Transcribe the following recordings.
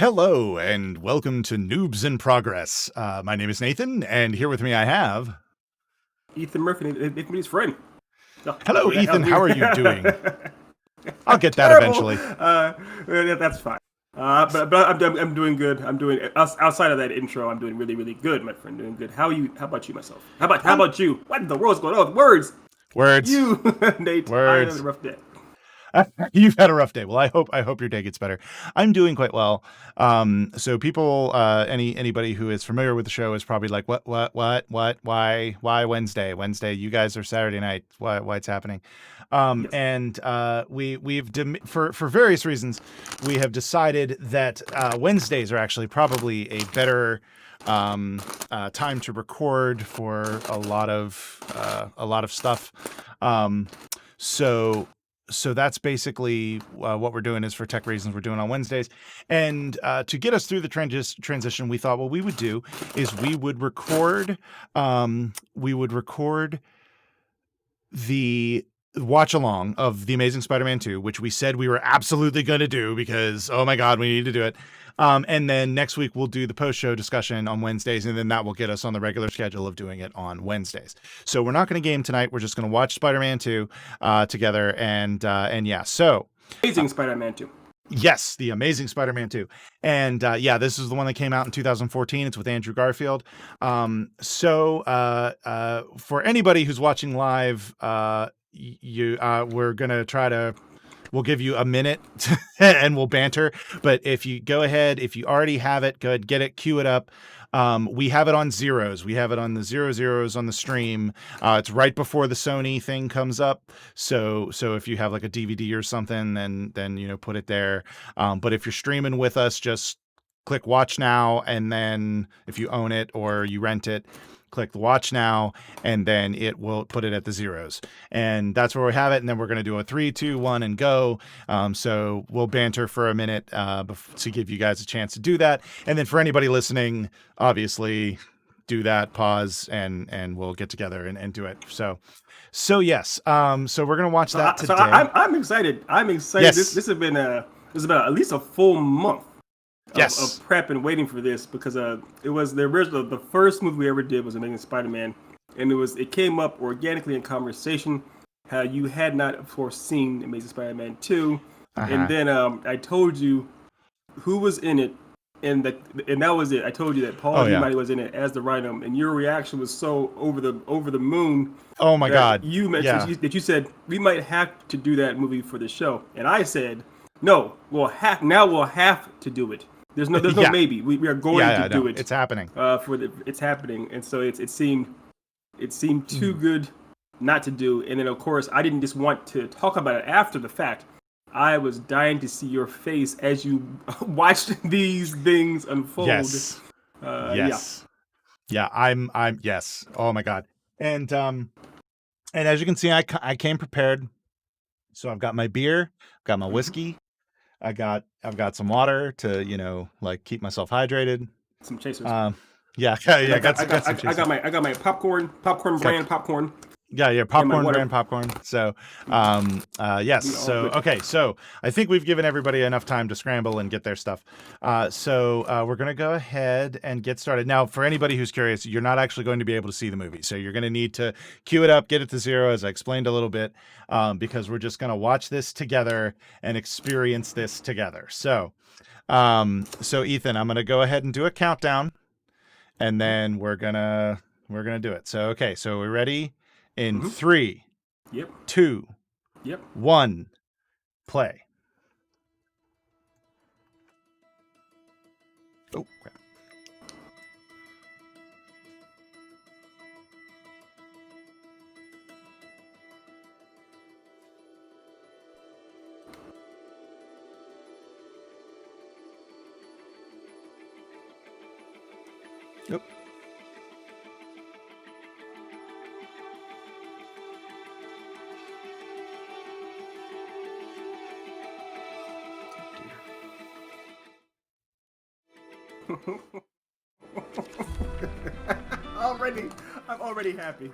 Hello, and welcome to Noobs in Progress. My name is Nathan, and here with me I have... Ethan Murphy, Nathan's friend. Oh, Hello, Ethan. How are you doing? I'll get that Terrible. eventually. That's fine. But I'm doing good. I'm doing outside of that intro. I'm doing really good, my friend. Doing good. How are you? How about you, myself? How about you? What in the world's going on with words? Words. You, Nate. I had a rough day. You've had a rough day. Well, I hope your day gets better. I'm doing quite well. So people, anybody who is familiar with the show is probably like, what, why Wednesday? You guys are Saturday night. Why it's happening? Yes. And for various reasons, we have decided that Wednesdays are actually probably a better time to record for a lot of stuff. So that's basically what we're doing is for tech reasons we're doing on Wednesdays. And to get us through the transition, we thought what we would do is we would record the watch along of The Amazing Spider-Man 2, which we said we were absolutely going to do because, oh my God, we need to do it. And then next week we'll do the post-show discussion on Wednesdays, and then that will get us on the regular schedule of doing it on Wednesdays. So we're not going to game tonight. We're just going to watch Spider-Man 2 together, and yeah. So Amazing Spider-Man 2. Yes, The Amazing Spider-Man 2. And yeah, this is the one that came out in 2014. It's with Andrew Garfield. For anybody who's watching live, we're going to try to... We'll give you a minute and we'll banter. But if you go ahead, if you already have it, go ahead, get it, queue it up. We have it on zeros. We have it on the 00s on the stream. It's right before the Sony thing comes up. So if you have like a DVD or something, then put it there. But if you're streaming with us, just click watch now. And then if you own it or you rent it, click the watch now, and then it will put it at the zeros. And that's where we have it. And then we're going to do a 3, 2, 1 and go. So we'll banter for a minute to give you guys a chance to do that. And then for anybody listening, obviously do that, pause, and we'll get together and do it. So yes. So we're going to watch that today. I'm excited. Yes. This has been about at least a full month. Of prep and waiting for this because it was the first movie we ever did was Amazing Spider-Man, and it came up organically in conversation how you had not foreseen Amazing Spider-Man 2, and then I told you who was in it, and that was it. I told you that Paul Giamatti was in it as the Rhino, and your reaction was so over the moon. Oh my God! You mentioned that you said we might have to do that movie for the show, and I said no. We'll have to do it. There's no maybe. We are going to do it. It's happening. It's happening, and so it seemed too good not to do. And then of course I didn't just want to talk about it after the fact. I was dying to see your face as you watched these things unfold. Yes. Yes. Yeah. I'm. Yes. Oh my God. And as you can see, I came prepared. So I've got my beer, got my whiskey. I've got some water to, keep myself hydrated. Some chasers. Yeah. I got my popcorn brand popcorn. Yeah, popcorn brand popcorn. So, yes. So, okay. So I think we've given everybody enough time to scramble and get their stuff. So we're going to go ahead and get started. Now, for anybody who's curious, you're not actually going to be able to see the movie. So you're going to need to queue it up, get it to zero, as I explained a little bit, because we're just going to watch this together and experience this together. So Ethan, I'm going to go ahead and do a countdown, and then we're going to do it. So, okay. So we're ready. In 3, 2, 1, play. Oh, crap. Yep. I'm already happy.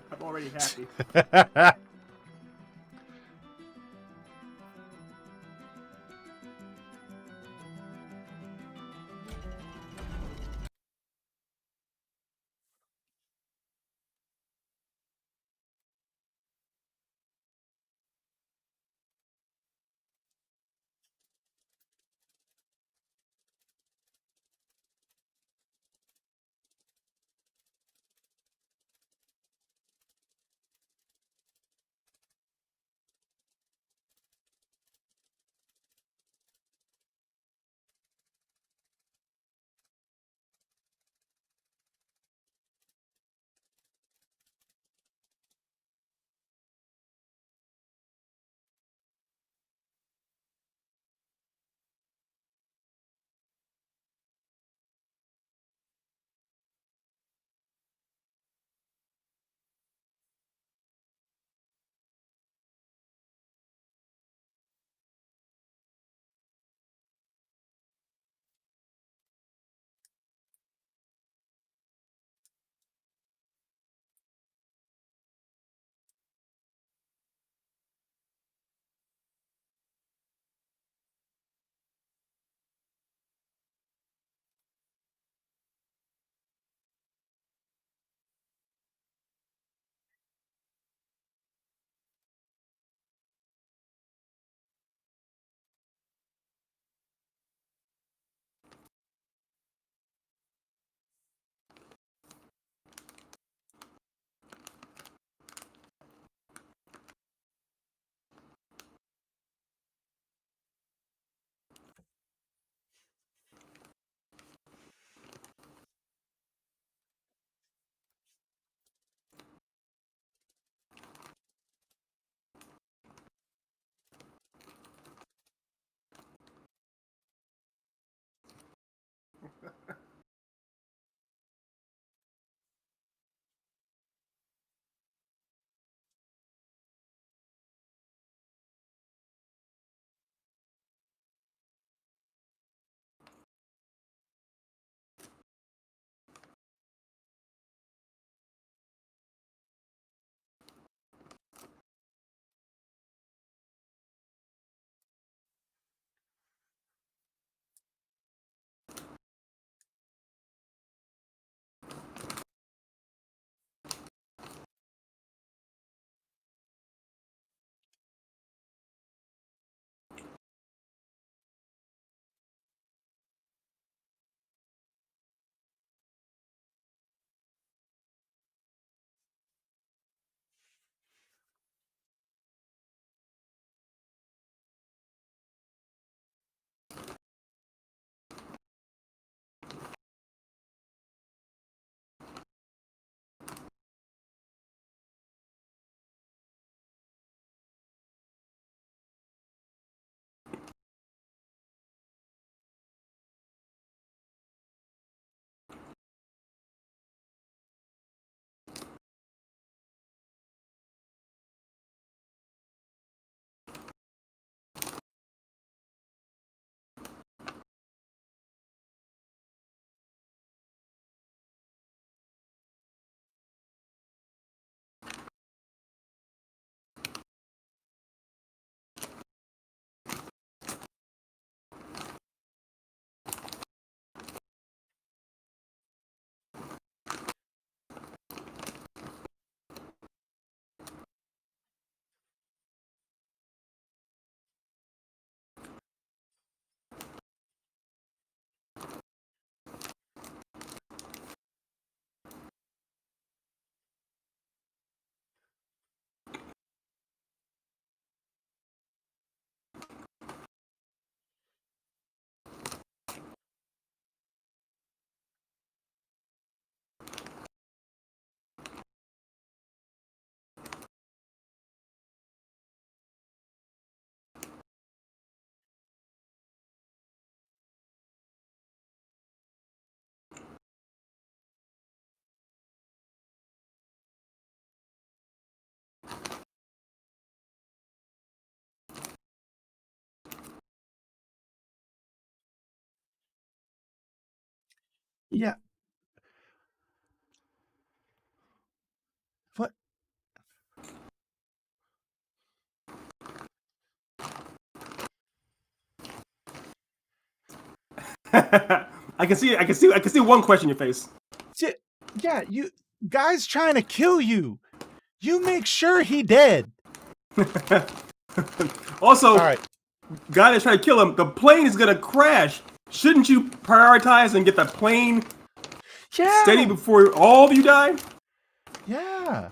Yeah. What? I can see one question in your face. Yeah, you guys trying to kill you. You make sure he dead. Also, All right. guy that's trying to kill him, the plane is gonna crash. Shouldn't you prioritize and get the plane steady Yeah. before all of you die? Yeah.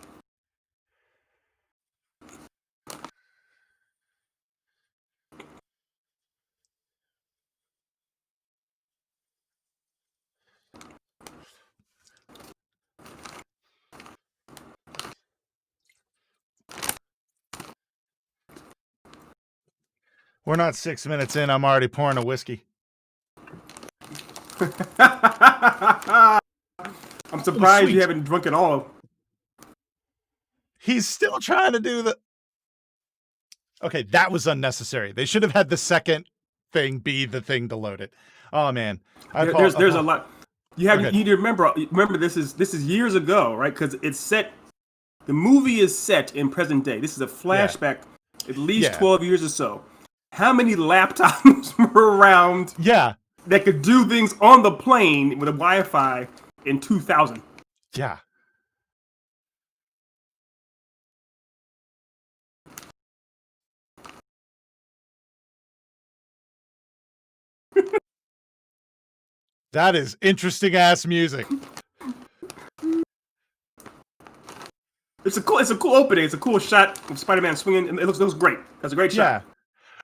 We're not 6 minutes in. I'm already pouring a whiskey. I'm Oh, surprised you sweet. haven't drunk it all. He's still trying to do the. Okay, that was unnecessary. They should have had the second thing be the thing to load it. Oh man, There's a lot. You need to remember this is years ago, right? Because it's set. The movie is set in present day. This is a flashback, at least 12 years or so. How many laptops were around? Yeah. That could do things on the plane with a Wi-Fi in 2000. Yeah. That is interesting ass music. It's a cool opening. It's a cool shot of Spider-Man swinging. And it looks great. That's a great shot. Yeah.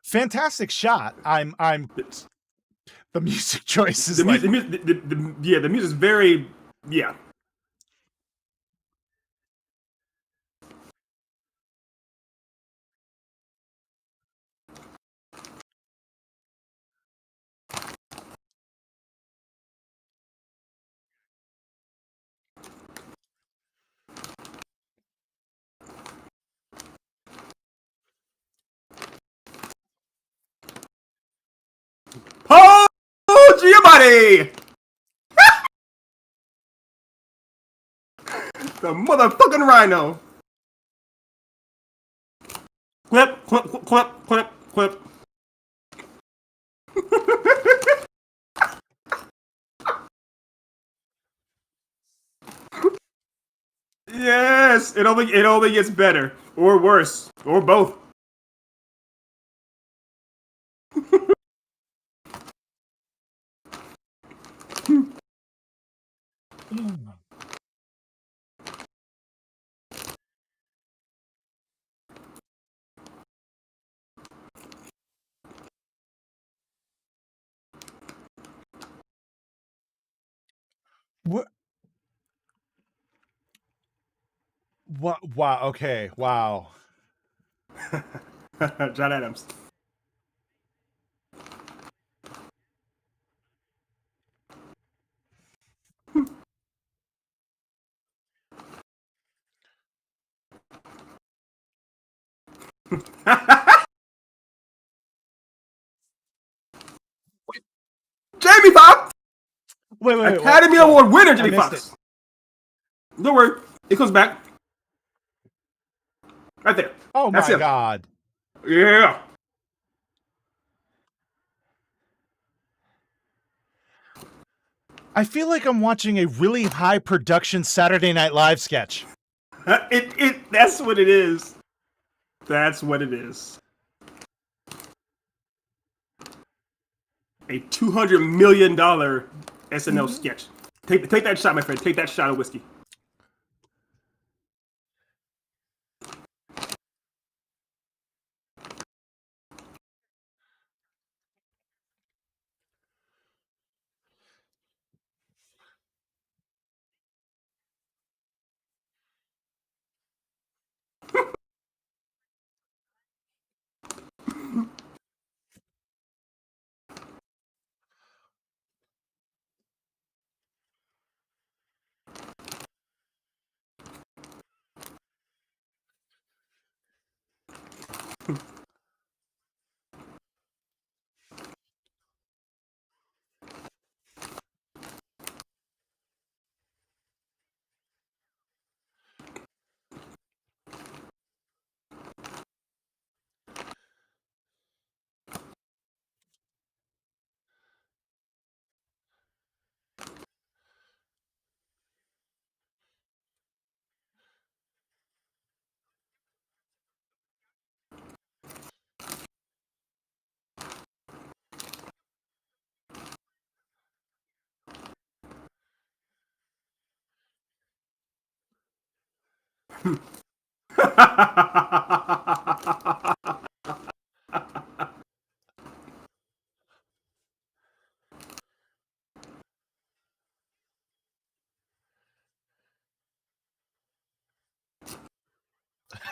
Fantastic shot. I'm the music choice is the like music, the music is very Paul Giamatti, the motherfucking Rhino. Clip, clip, clip, clip, clip. Yes, it only gets better or worse or both. what? What? Wow. Okay. Wow. John Adams. Jamie Foxx, Wait. Academy Award winner Jamie Foxx. Don't worry, it comes back. Right there. Oh That's my him. god. Yeah. I feel like I'm watching a really high production Saturday Night Live sketch. That's what it is. That's what it is. A $200 million SNL sketch. Take that shot, my friend. Take that shot of whiskey.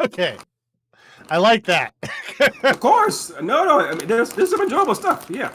Okay. I like that. Of course. No. I mean, there's some enjoyable stuff. Yeah.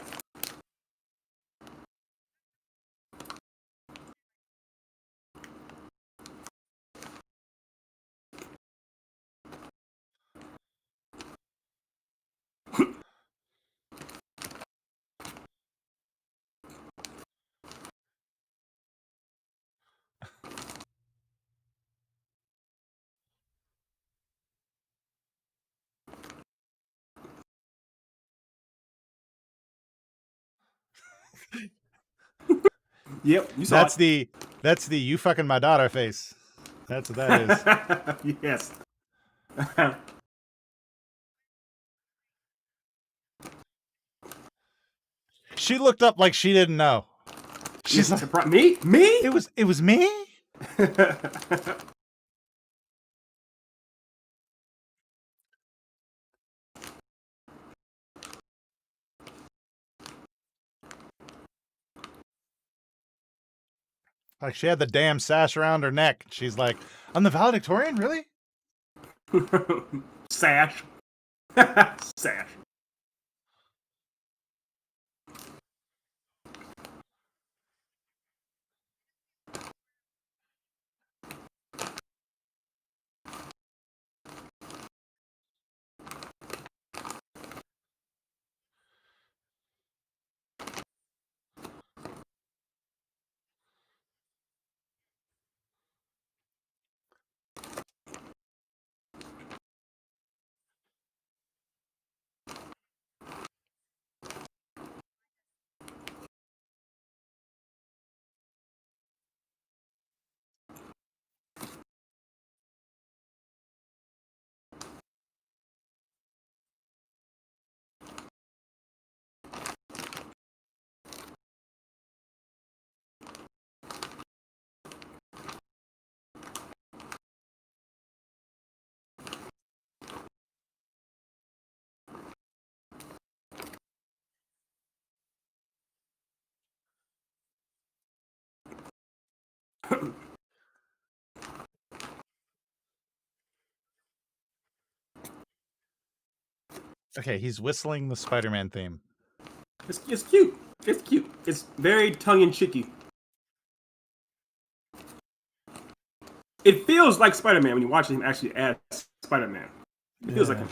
Yep. You saw That's the you fucking my daughter face. That's what that is. it. Yes. She looked up like she didn't know. She's like, Me? it was me? Like she had the damn sash around her neck. She's like, I'm the valedictorian? Really? Sash. Sash. Okay, he's whistling the Spider-Man theme. It's cute. It's cute. It's very tongue in cheeky. It feels like Spider-Man when you watch him actually as Spider-Man. It feels like him.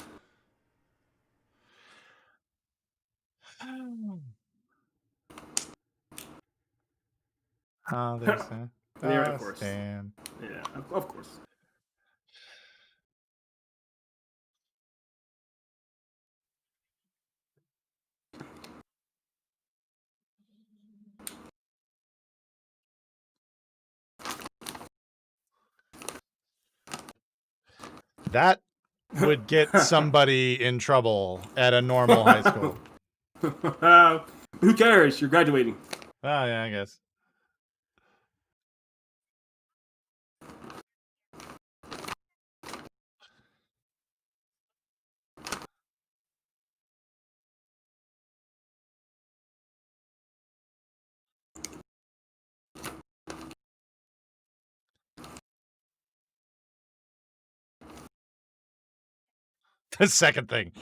Oh, there's that. There, of course. Stan. Yeah, of course. That would get somebody in trouble at a normal high school. Who cares? You're graduating. Oh, yeah, I guess. The second thing.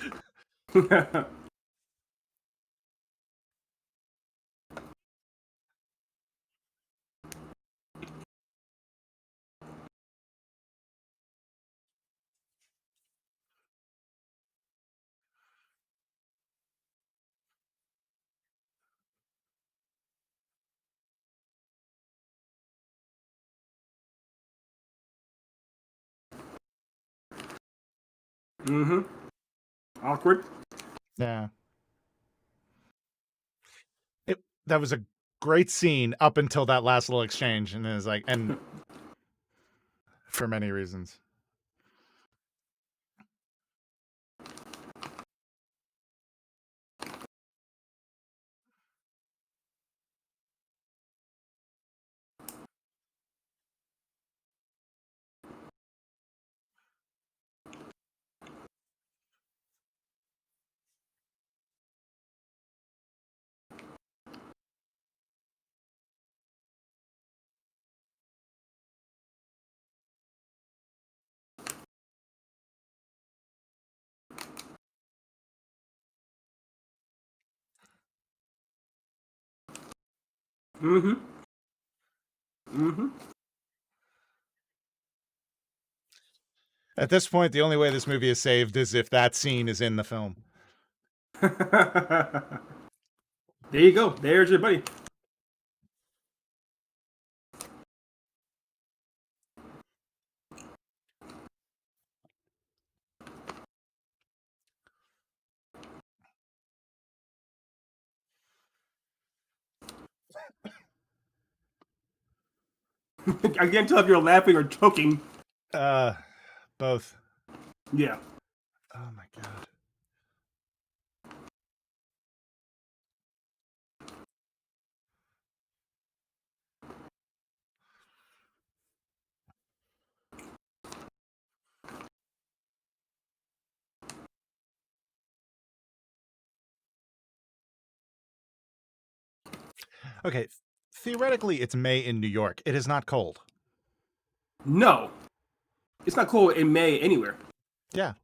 Mm-hmm. Awkward. Yeah. That was a great scene up until that last little exchange, and it was like, and for many reasons. Mm-hmm. Mm-hmm. At this point, the only way this movie is saved is if that scene is in the film. There you go. There's your buddy. I can't tell if you're laughing or choking. Both. Yeah. Oh my god. Okay, theoretically, it's May in New York. It is not cold. No. It's not cold in May anywhere. Yeah.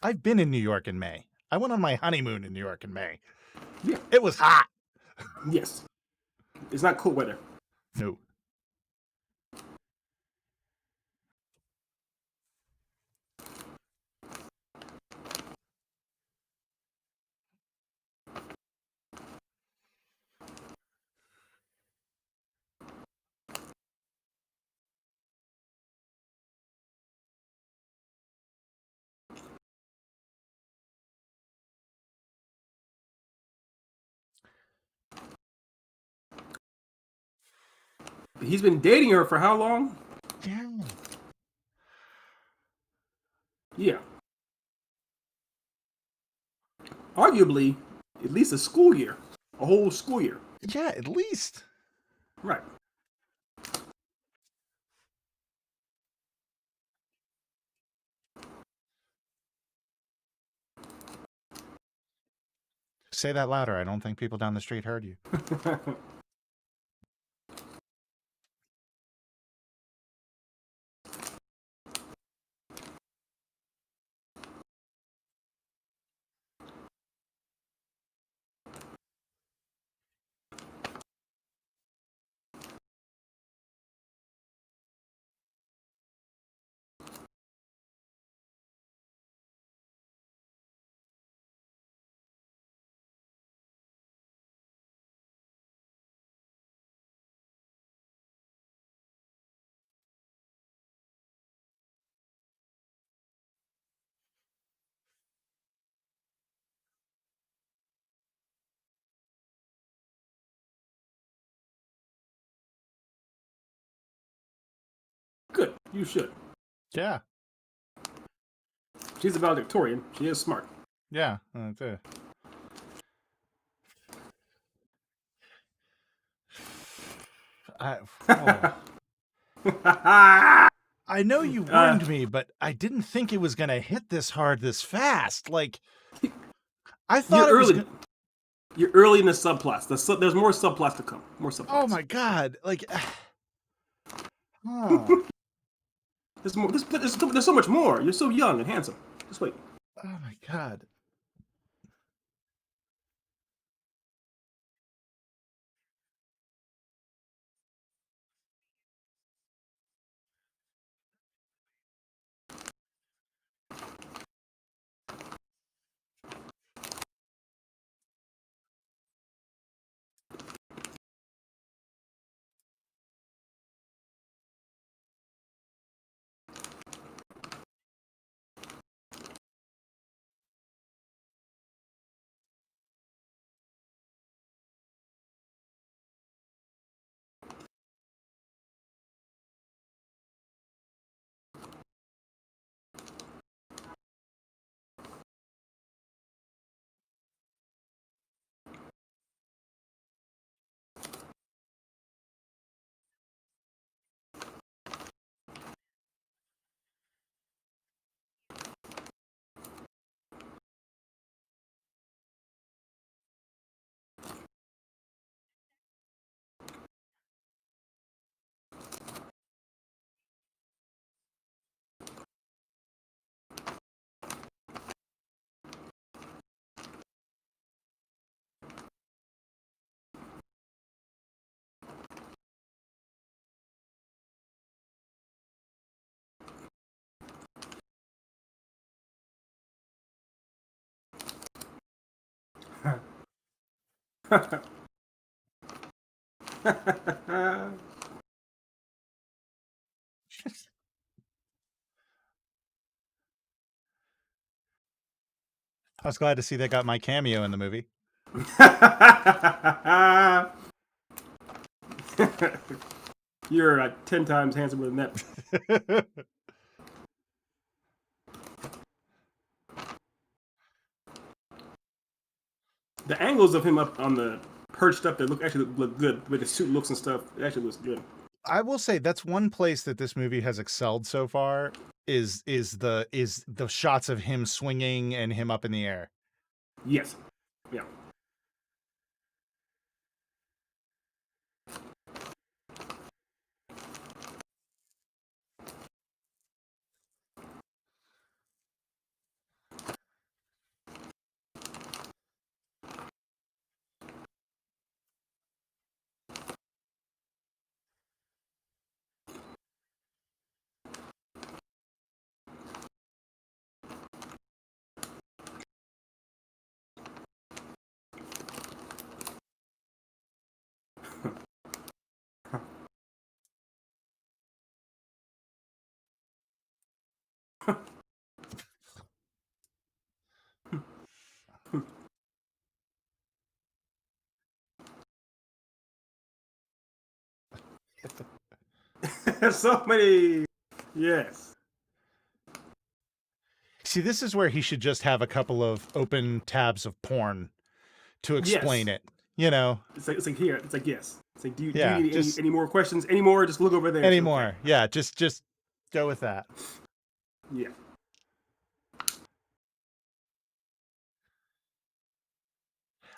I've been in New York in May. I went on my honeymoon in New York in May. Yeah. It was hot. Yes. It's not cold weather. No. He's been dating her for how long? Yeah. Yeah. Arguably, at least a school year. A whole school year. Yeah, at least. Right. Say that louder. I don't think people down the street heard you. Good. You should. Yeah. She's a valedictorian. She is smart. Yeah. That's it. I know you warned me, but I didn't think it was going to hit this hard this fast. Like, I thought You're it was early. You're early in the subplots. There's more subplots to come. More subplots. Oh my god! Like, oh. There's so much more. You're so young and handsome. Just wait. Oh my god! I was glad to see they got my cameo in the movie. You're 10 times handsomer than that. The angles of him up on the perched up there actually look good. The way the suit looks and stuff, it actually looks good. I will say that's one place that this movie has excelled so far is the shots of him swinging and him up in the air. Yes. Yeah. So many. Yes. See, this is where he should just have a couple of open tabs of porn to explain it. You know, it's like here. It's like yes. It's like do you yeah, need any more questions? Any more? Just look over there. Any more? Okay. Yeah, just go with that. Yeah.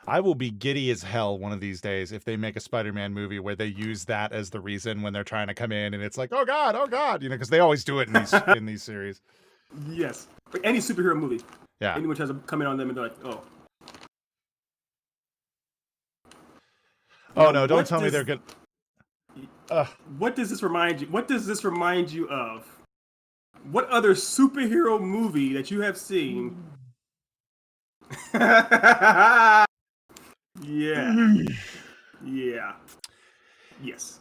I will be giddy as hell one of these days if they make a Spider-Man movie where they use that as the reason when they're trying to come in and it's like, oh god, you know, because they always do it in these series. Yes, like any superhero movie. Yeah, anyone tries to come in on them and they're like, oh. Oh no! Don't tell me they're good. What does this remind you? What does this remind you of? What other superhero movie that you have seen? Yeah. Yeah. Yes.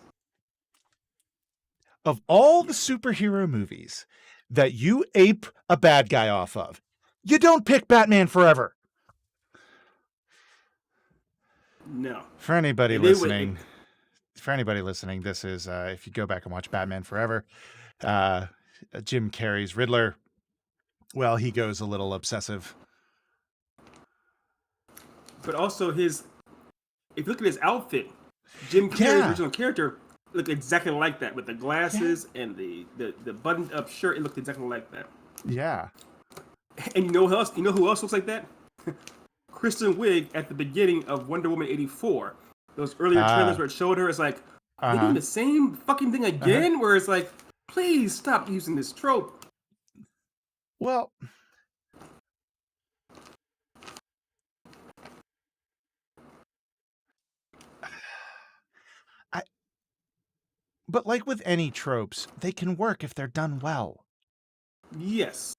Of all the superhero movies that you ape a bad guy off of, you don't pick Batman Forever. No. For anybody listening, this is if you go back and watch Batman Forever, Jim Carrey's Riddler. Well, he goes a little obsessive. But also if you look at his outfit, Jim Carrey's original character looked exactly like that with the glasses and the buttoned up shirt. It looked exactly like that. Yeah. And you know who else? You know who else looks like that? Kristen Wiig at the beginning of Wonder Woman 84. Those earlier trailers where it showed her, it's like, they're doing the same fucking thing again? Where it's like, please stop using this trope. Well, but like with any tropes, they can work if they're done well. Yes.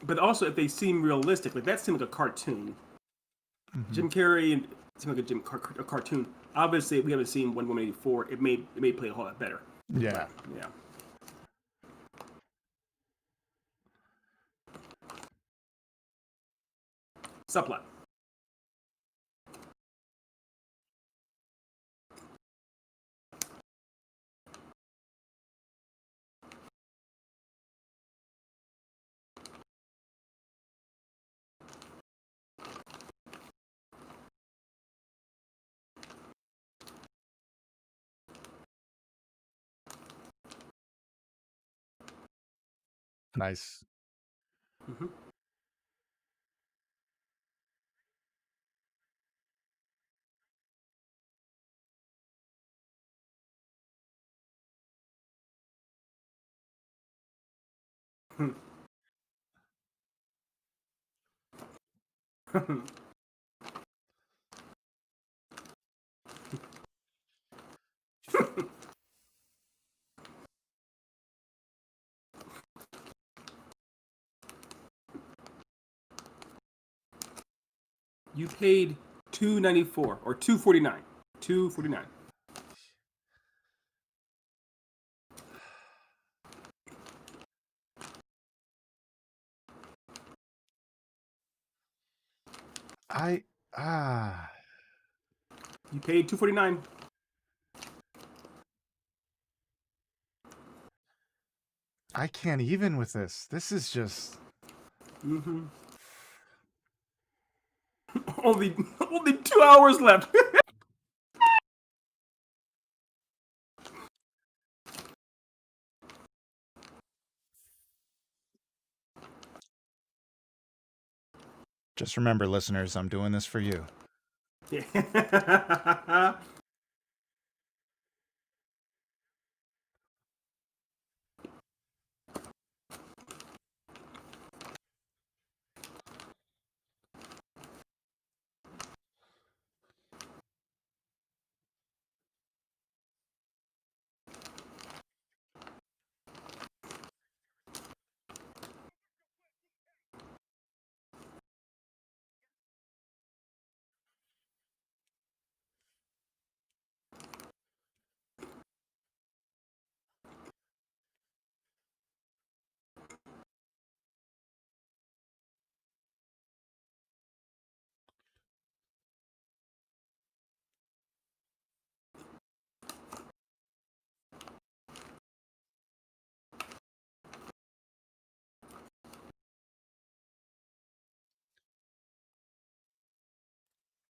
But also if they seem realistic. Like that seemed like a cartoon. Mm-hmm. Jim Carrey seemed like a cartoon. Obviously, we haven't seen Wonder Woman 84. It may play a whole lot better. Yeah. But, yeah. Subplot. Nice. Mm-hmm. You paid $294 or $249. $249. I ah. You paid $249. I can't even with this. This is just. Mm-hmm. only 2 hours left. Just remember, listeners, I'm doing this for you. Yeah.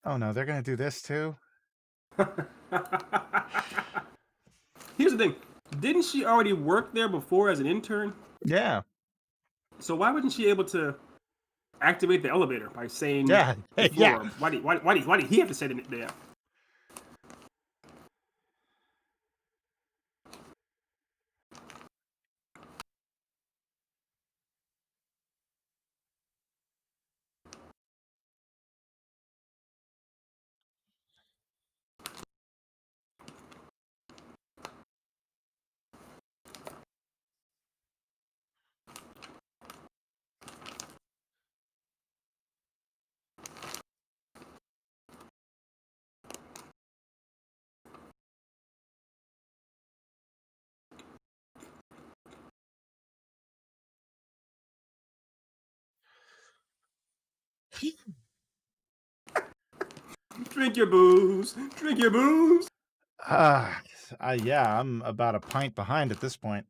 Oh no, they're gonna do this too? Here's the thing. Didn't she already work there before as an intern? Yeah. So why wasn't she able to activate the elevator by saying Yeah. the Yeah. floor? Why did he have to say it there? Drink your booze. Drink your booze. Yeah, I'm about a pint behind at this point.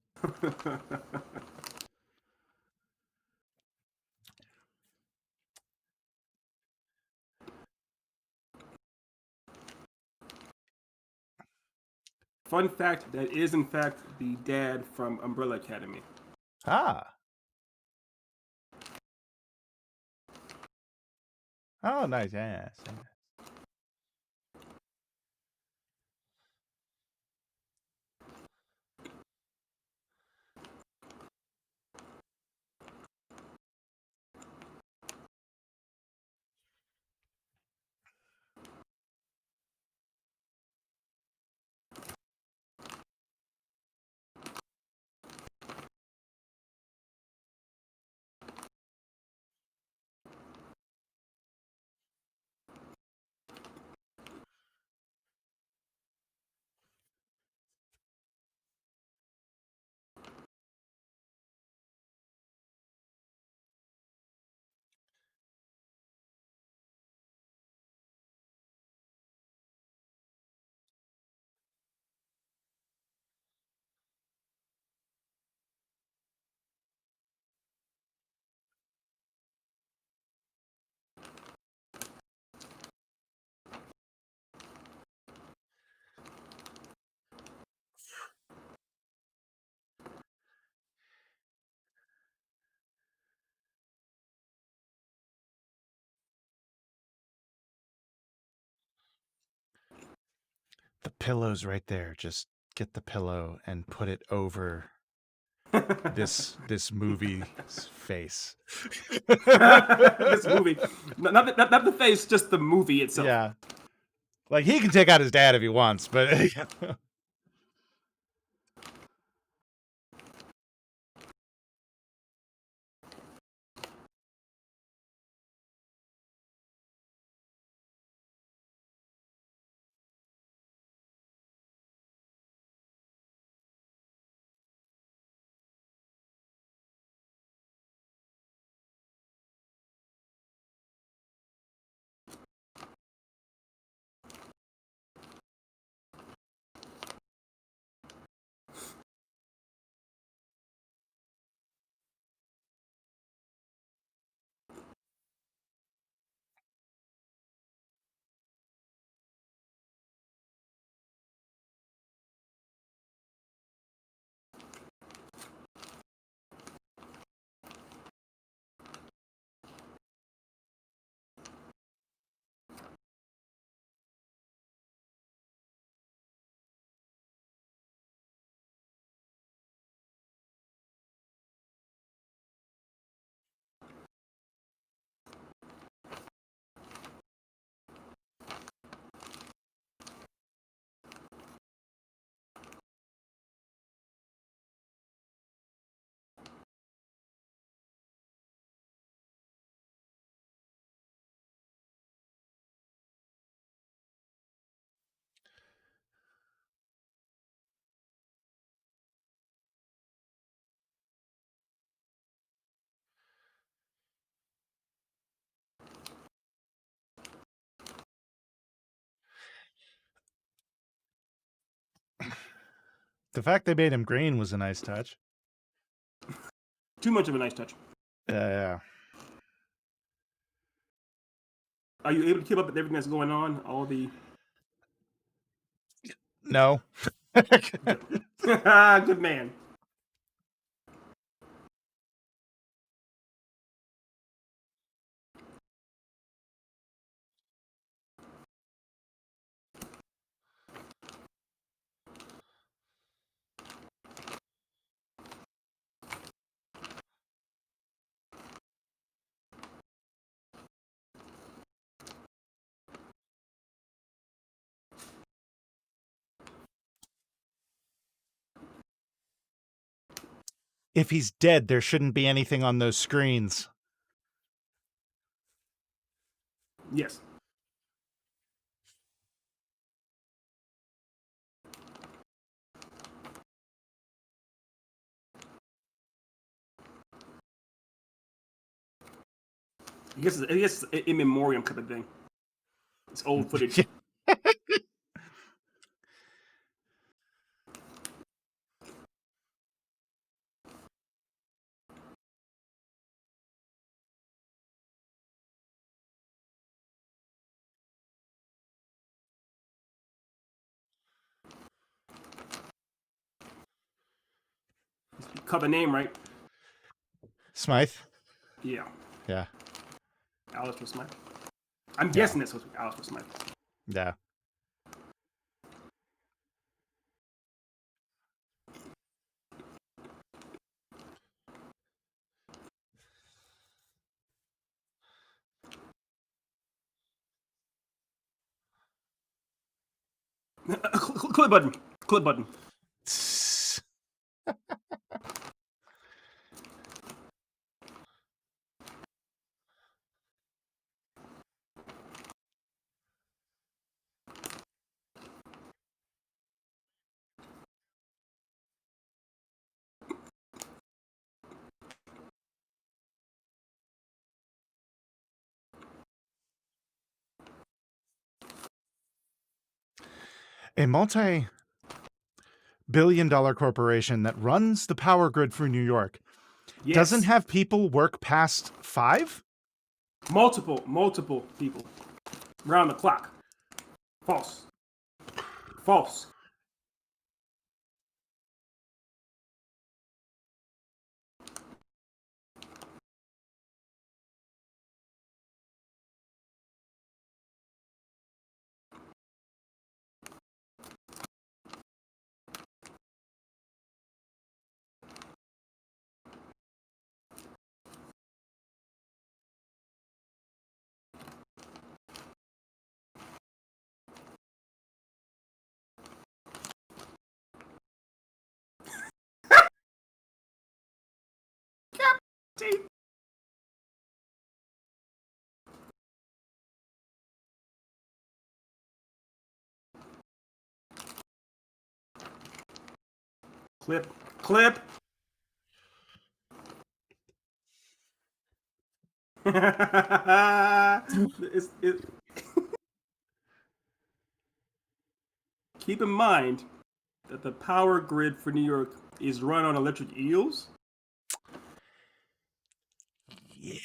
Fun fact, that is in fact the dad from Umbrella Academy. Ah. Oh, nice. Yeah. Yeah. The pillow's right there. Just get the pillow and put it over this movie's face. This movie, not the face, just the movie itself. Yeah. Like, he can take out his dad if he wants, but The fact they made him green was a nice touch. Too much of a nice touch. Yeah. Are you able to keep up with everything that's going on? All the No. good man. If he's dead, there shouldn't be anything on those screens. Yes. I guess it's an in memoriam type of thing. It's old footage. Cut the name right. Smythe? Yeah. Yeah. Alistair Smythe. I'm guessing this was Alistair Smythe. Yeah. Clip button. Clip button. A multi-billion-dollar corporation that runs the power grid for New York doesn't have people work past 5? Multiple people. Round the clock. False. False. Clip. Clip. Keep in mind that the power grid for New York is run on electric eels. Yeah.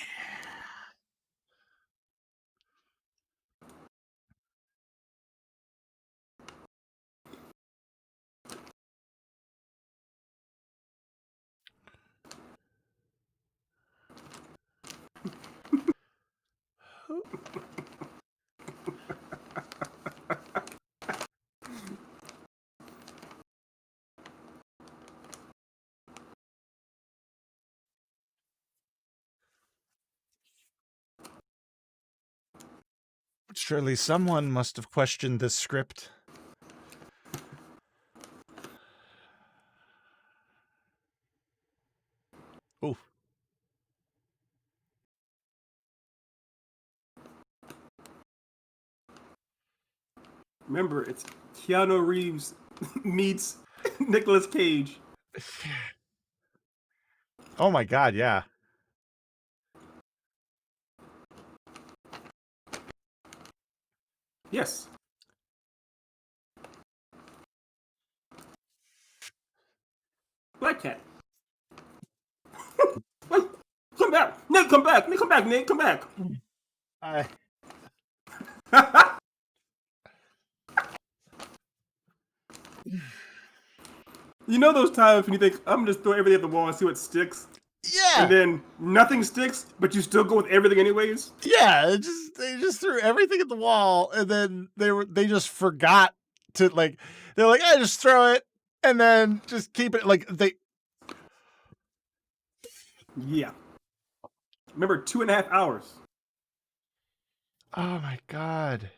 Surely someone must have questioned this script. Oh. Remember, it's Keanu Reeves meets Nicolas Cage. Oh my God, yeah. Yes. Black cat. Come back, Nick. Come back, Nick. Come back, Nick. Come back. I You know those times when you think I'm gonna just throw everything at the wall and see what sticks, yeah. and then nothing sticks, but you still go with everything anyways. Yeah, they just threw everything at the wall, and then they just forgot to like. They're like, "I just throw it, and then just keep it." Like they. Yeah. Remember, 2.5 hours. Oh my god.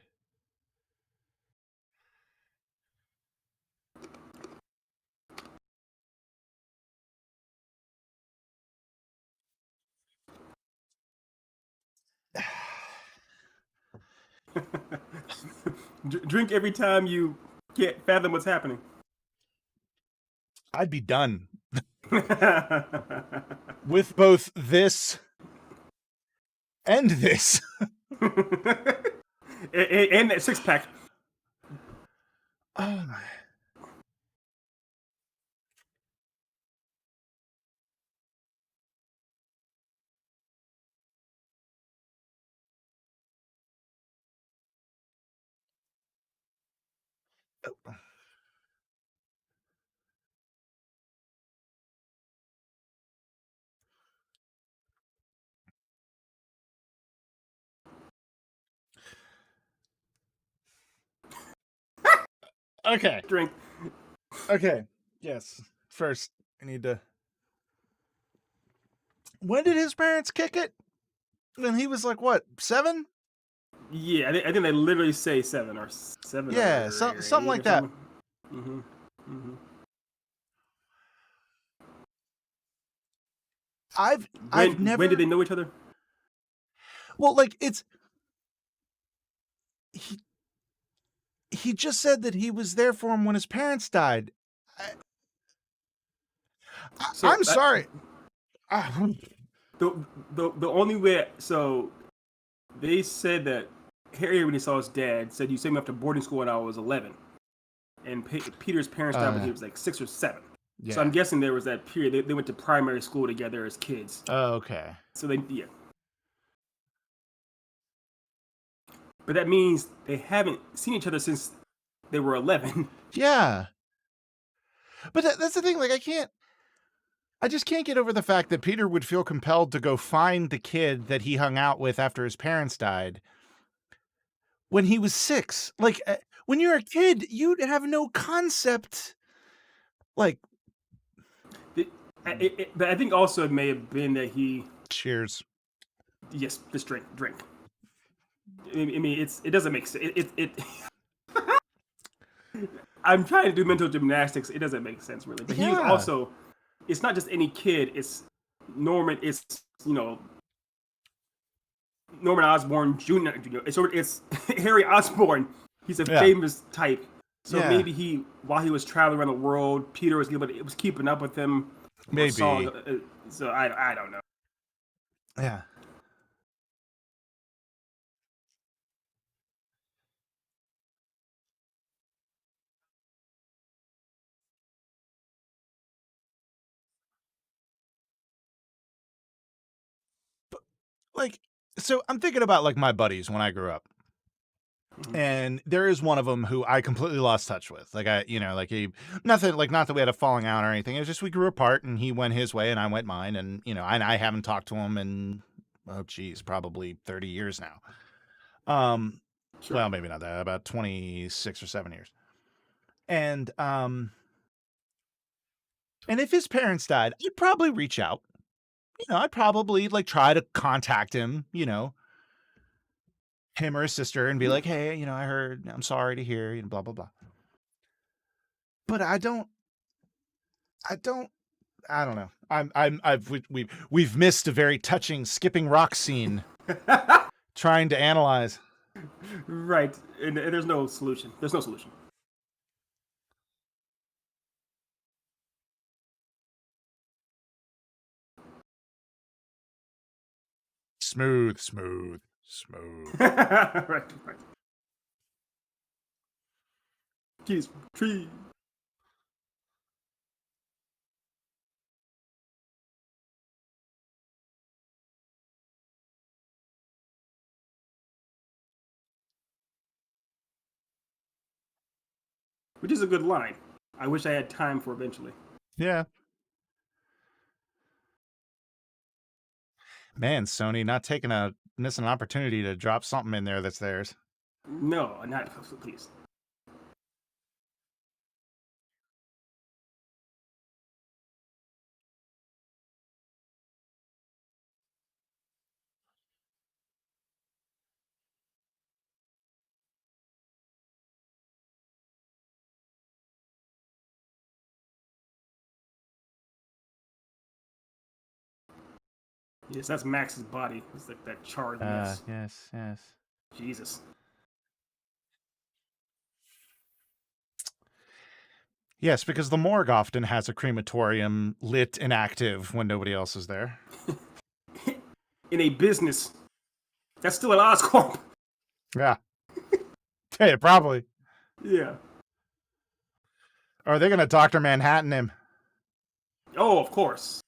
Drink every time you can't fathom what's happening. I'd be done with both this and this. and that 6-pack. Oh my. Okay. Drink. Okay. Yes. First, I need to. When did his parents kick it? When he was like what, 7? Yeah, I think they literally say 7 or 7. Yeah, or something like or that. something. Mm-hmm. Mm-hmm. I've never. When did they know each other? Well, like it's he just said that he was there for him when his parents died. I'm sorry. The only way, so they said that Harry, when he saw his dad, said, "You sent me off to boarding school when I was 11," and Peter's parents died when he was like 6 or 7. Yeah. So I'm guessing there was that period. They went to primary school together as kids. Oh, okay. So yeah. But that means they haven't seen each other since they were 11. Yeah. But that's the thing. Like, I just can't get over the fact that Peter would feel compelled to go find the kid that he hung out with after his parents died when he was 6. Like, when you're a kid, you'd have no concept. Like, But I think also it may have been that he. Cheers. Yes, just drink. I mean, it doesn't make sense. I'm trying to do mental gymnastics. It doesn't make sense really. But he was also. It's not just any kid. It's Norman. It's Norman Osborn Jr. It's Harry Osborn. He's a famous type. So maybe while he was traveling around the world, Peter was keeping up with him. Maybe. So I don't know. Yeah. But, like, so I'm thinking about like my buddies when I grew up. And there is one of them who I completely lost touch with. Like nothing, like not that we had a falling out or anything. It was just we grew apart and he went his way and I went mine. And, I haven't talked to him in, probably 30 years now. Sure. Well, maybe not that, about 26 or 7 years. And if his parents died, I'd probably reach out. I'd probably like try to contact him, him or his sister and be like, hey, I heard, I'm sorry to hear, blah, blah, blah. But I don't know. We've missed a very touching skipping rock scene trying to analyze. Right. And there's no solution. There's no solution. Smooth. Right. Keys, tree. which is a good line. I wish I had time for eventually. Yeah. Man, Sony not taking a missing an opportunity to drop something in there that's theirs. No, not please. Yes, that's Max's body. It's like that charred mess. Yes, yes. Jesus. Yes, because the morgue often has a crematorium lit and active when nobody else is there. In a business, that's still an Oscorp. Yeah. Hey, probably. Yeah. Or are they going to Dr. Manhattan him? Oh, of course.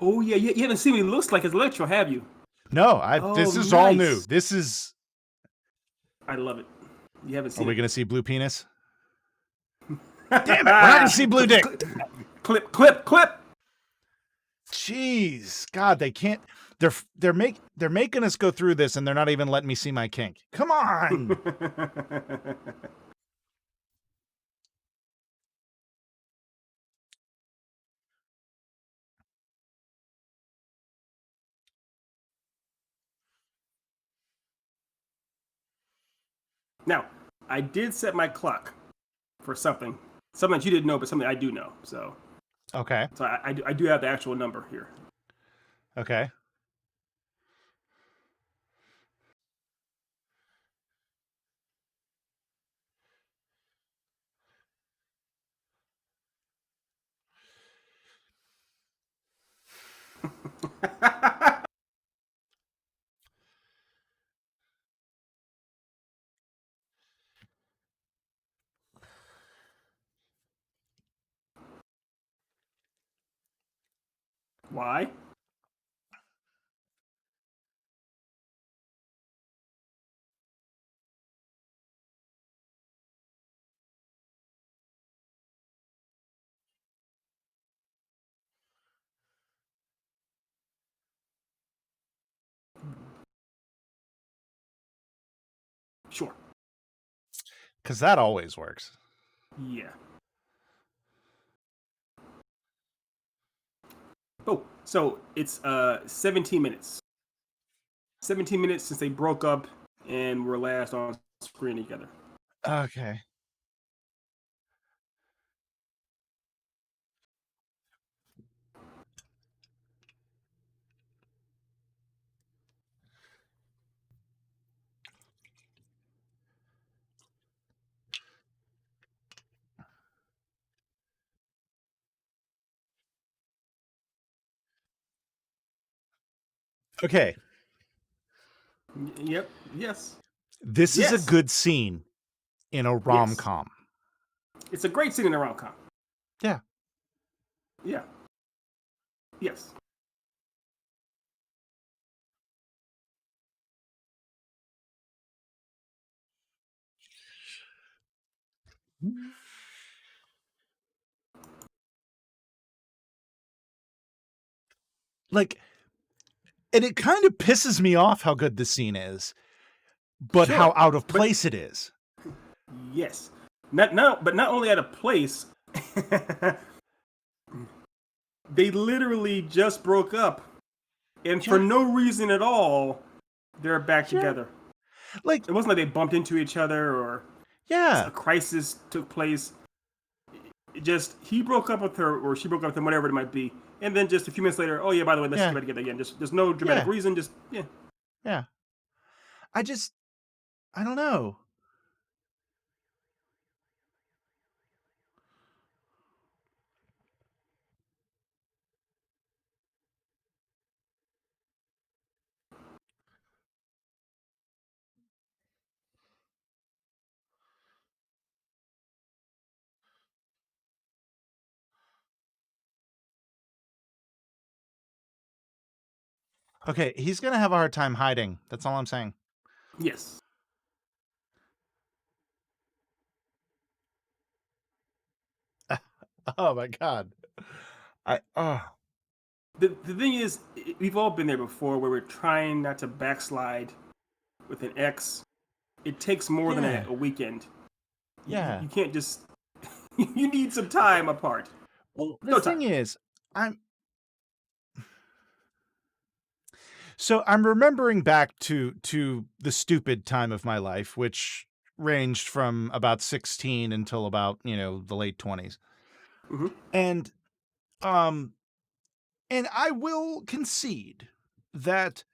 Oh yeah, you haven't seen what he looks like as Electro, have you? No, Oh, this is all new. nice. This is... I love it. You haven't Are seen we it. going to see blue penis? Damn it, we're not going to see blue dick. Clip. Jeez, God, they can't... They're making us go through this and they're not even letting me see my kink. Come on. Now, I did set my clock for something that you didn't know, but something I do know. So Okay. I do have the actual number here. Okay. Why? Sure. Because that always works. Yeah. Oh, so it's 17 minutes. 17 minutes since they broke up and were last on screen together. Okay. Okay. Yep. Yes. This is a Yes. good scene in a rom-com. Yes. It's a great scene in a rom-com. Yeah. Yeah. Yes. Like, and it kind of pisses me off how good this scene is, but Sure. how out of place it is. Yes. But not only out of place. They literally just broke up, and for no reason at all, they're back together. Like, it wasn't like they bumped into each other or a crisis took place. It just he broke up with her or she broke up with him, whatever it might be, and then just a few minutes later, oh yeah, by the way, let's get back together again. Just there's no dramatic reason. Just yeah. Yeah. I don't know. Okay, he's gonna have a hard time hiding. That's all I'm saying. Yes. Oh my god. I oh The thing is, we've all been there before where we're trying not to backslide with an ex. It takes more than yeah. a weekend. Yeah. You can't just. You need some time apart. Well, the No time. thing is, I'm I'm remembering back to the stupid time of my life, which ranged from about 16 until about, the late 20s. Hmm. And um and I will concede that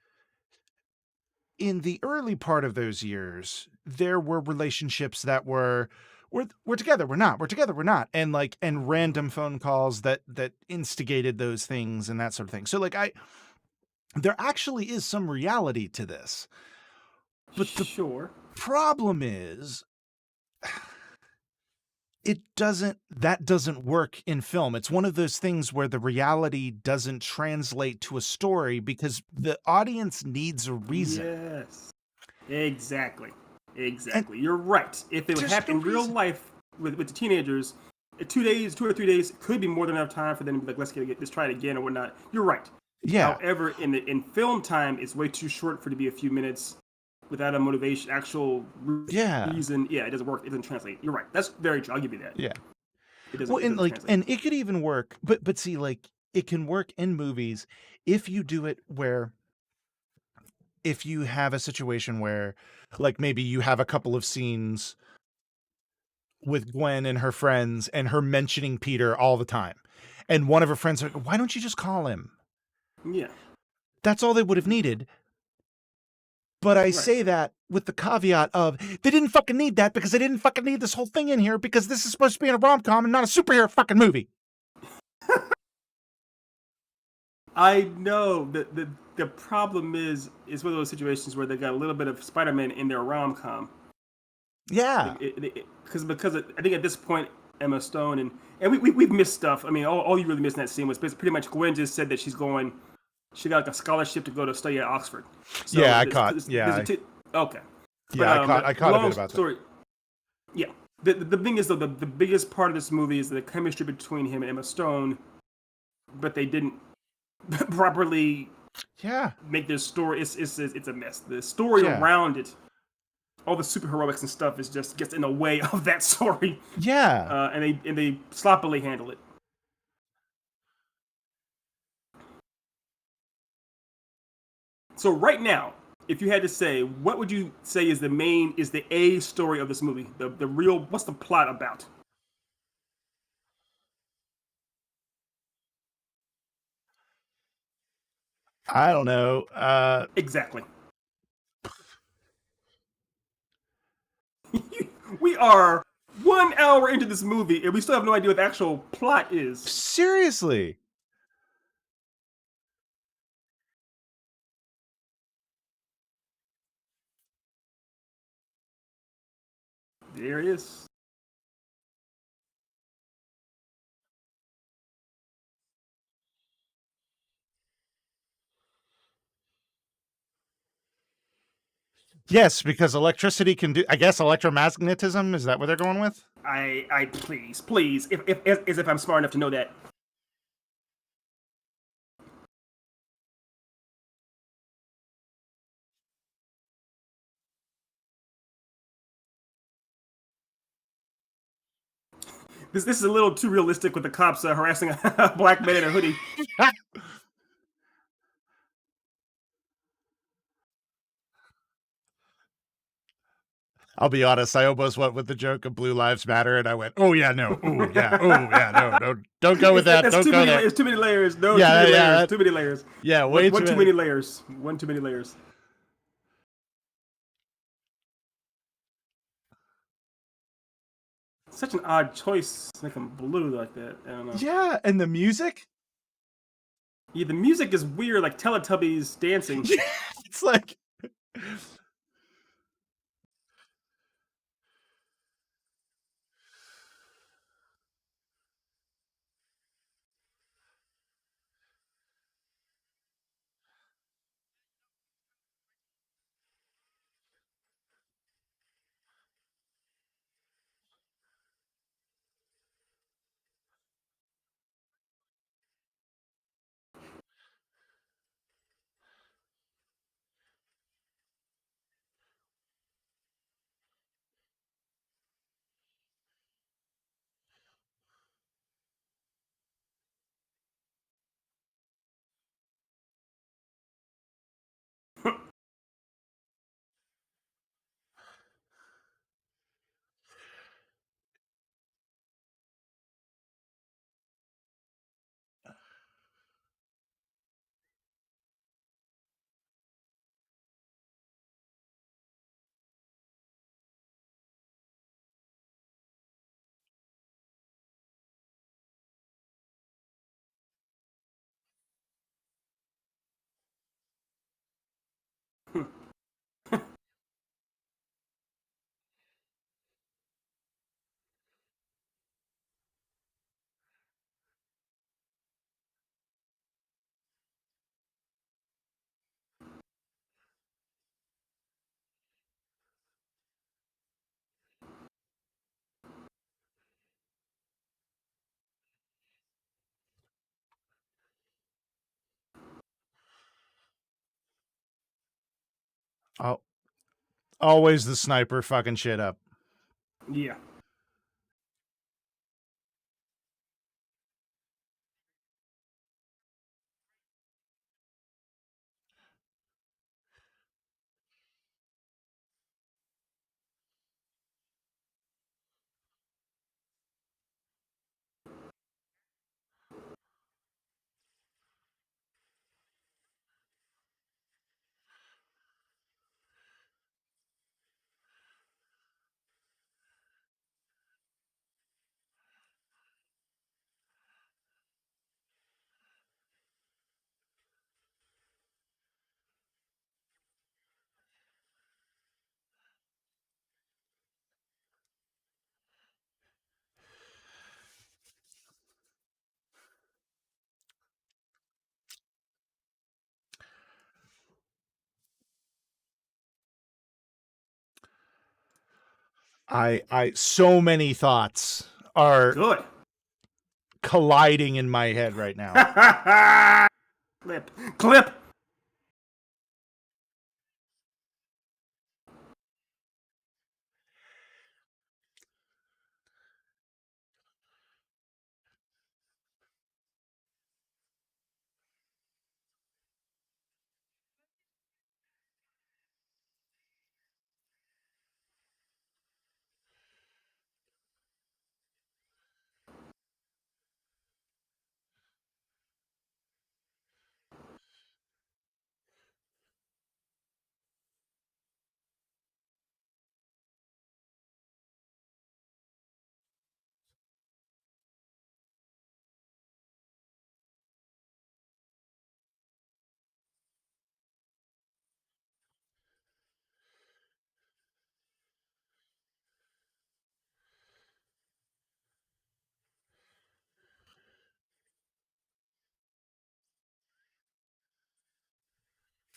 in the early part of those years, there were relationships that we're together, we're not, we're together, we're not, and and random phone calls that instigated those things and that sort of thing. So there actually is some reality to this. But the Sure. problem is that doesn't work in film. It's one of those things where the reality doesn't translate to a story because the audience needs a reason. Yes. Exactly. And Exactly. You're right. If it would there's happen no in real reason. life with the teenagers, 2 days, 2 or 3 days could be more than enough time for them to be like, let's try it again or whatnot. You're right. Yeah. However, in film time, it's way too short for it to be a few minutes without a motivation, actual Yeah. reason. Yeah, it doesn't work. It doesn't translate. You're right. That's very true. I'll give you that. Yeah. It doesn't. Well, It doesn't translate. and it could even work, but see, it can work in movies if you do it where if you have a situation where maybe you have a couple of scenes with Gwen and her friends and her mentioning Peter all the time. And one of her friends are like, "Why don't you just call him?" Yeah. That's all they would have needed. But I Right. say that with the caveat of they didn't fucking need that because they didn't fucking need this whole thing in here because this is supposed to be in a rom-com and not a superhero fucking movie. I know the problem is one of those situations where they got a little bit of Spider-Man in their rom-com. Yeah. Because I think at this point Emma Stone and we've missed stuff. I mean, all you really missed in that scene was pretty much Gwen just said that she got like a scholarship to go to study at Oxford. Yeah, So I caught. there's Yeah. Okay, but Yeah, I caught a bit long about that. story. Yeah, the thing is though the biggest part of this movie is the chemistry between him and Emma Stone, but they didn't properly Yeah. make their story. It's a mess. The story Yeah. around it, all the superheroics and stuff, is just gets in the way of that story. Yeah. And they sloppily handle it. So right now, if you had to say, what would you say is the A story of this movie? The real, what's the plot about? I don't know. Exactly. We are 1 hour into this movie and we still have no idea what the actual plot is. Seriously. There it is. Yes, because electricity can do. I guess electromagnetism is that what they're going with? I please, if as if I'm smart enough to know that. This is a little too realistic with the cops harassing a black man in a hoodie. I'll be honest. I almost went with the joke of Blue Lives Matter, and I went, "Oh yeah, no, oh yeah, oh yeah, no, no, don't go with that. That's Don't too go many. there." It's too many layers. No, too Yeah, many yeah, layers. Too many layers. yeah, One, way one too too many. many layers. One too many layers. Such an odd choice, to make them blue like that. I don't know. Yeah, and the music. Yeah, the music is weird, like Teletubbies dancing. Yeah, it's like Oh, always the sniper fucking shit up. Yeah. So many thoughts are Good. colliding in my head right now. Clip. Clip.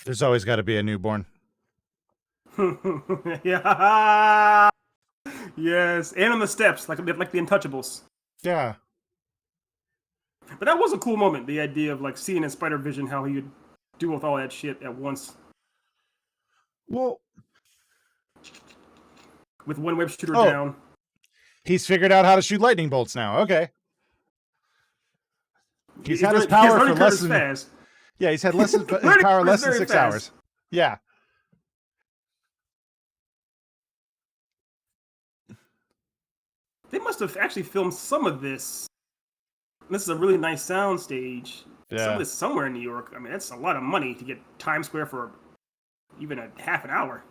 There's always got to be a newborn. Yeah. Yes, and on the steps, like a bit like the Untouchables. Yeah. But that was a cool moment. The idea of like seeing in Spider Vision how he would deal with all that shit at once Well, with one web shooter oh, down. he's figured out how to shoot lightning bolts now. Okay. He's had his power for less than fast. Yeah, he's had his power less than 6 fast. hours. Yeah. They must have actually filmed some of this. This is a really nice sound stage. Yeah. Some of this somewhere in New York. I mean, that's a lot of money to get Times Square for even a half an hour.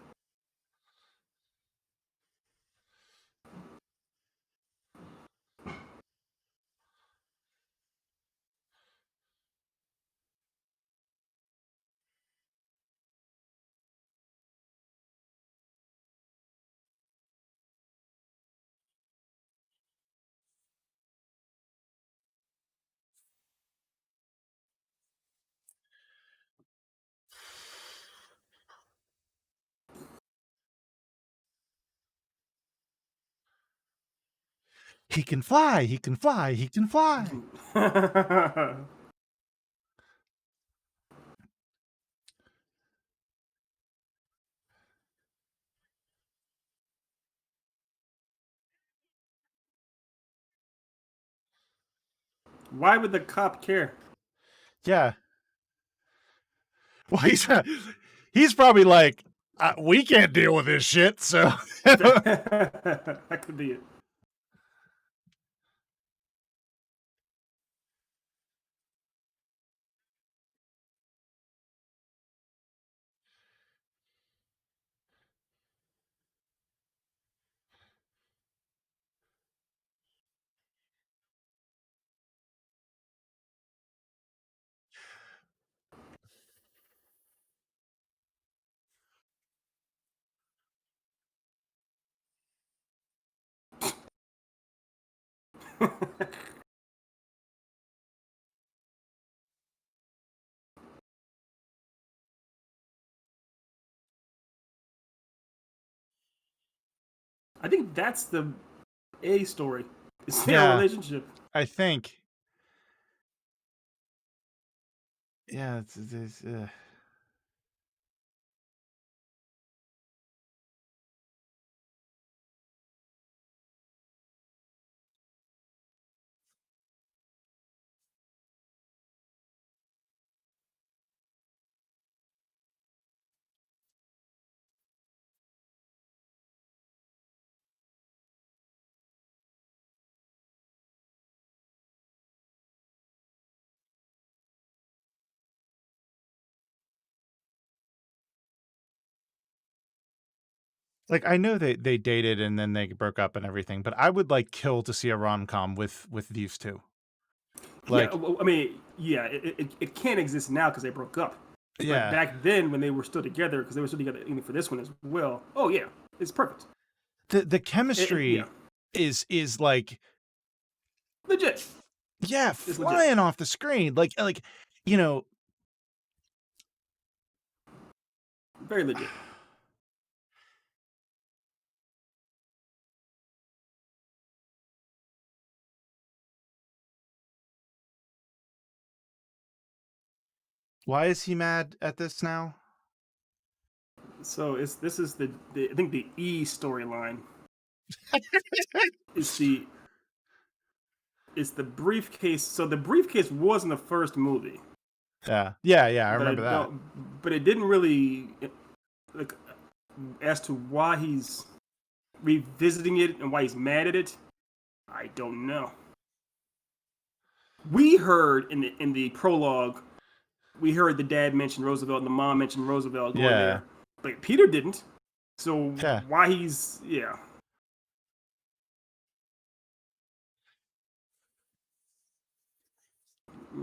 He can fly. He can fly. He can fly. Why would the cop care? Yeah. Well, he's probably like, we can't deal with this shit. So That could be it. I think that's the A story. It's their relationship. I think. Yeah, it's Like, I know they dated and then they broke up and everything, but I would, like, kill to see a rom-com with these 2. Yeah, Like well, I mean, yeah, it can't exist now because they broke up. But yeah. back then, when they were still together, because they were still together even for this one as well. Oh yeah, it's perfect. The Yeah, chemistry is, like, legit. yeah, It's legit. flying off the screen. Like, you know, Very legit. why is he mad at this now? So this is the I think the E storyline. It's the it's the briefcase. So the briefcase was in the first movie, Yeah. Yeah, yeah, I but I remember that. don't. But it didn't really like as to why he's revisiting it and why he's mad at it. I don't know. We heard in the prologue, we heard the dad mention Roosevelt and the mom mention Roosevelt going Yeah. there, but Peter didn't. So Yeah. why he's yeah.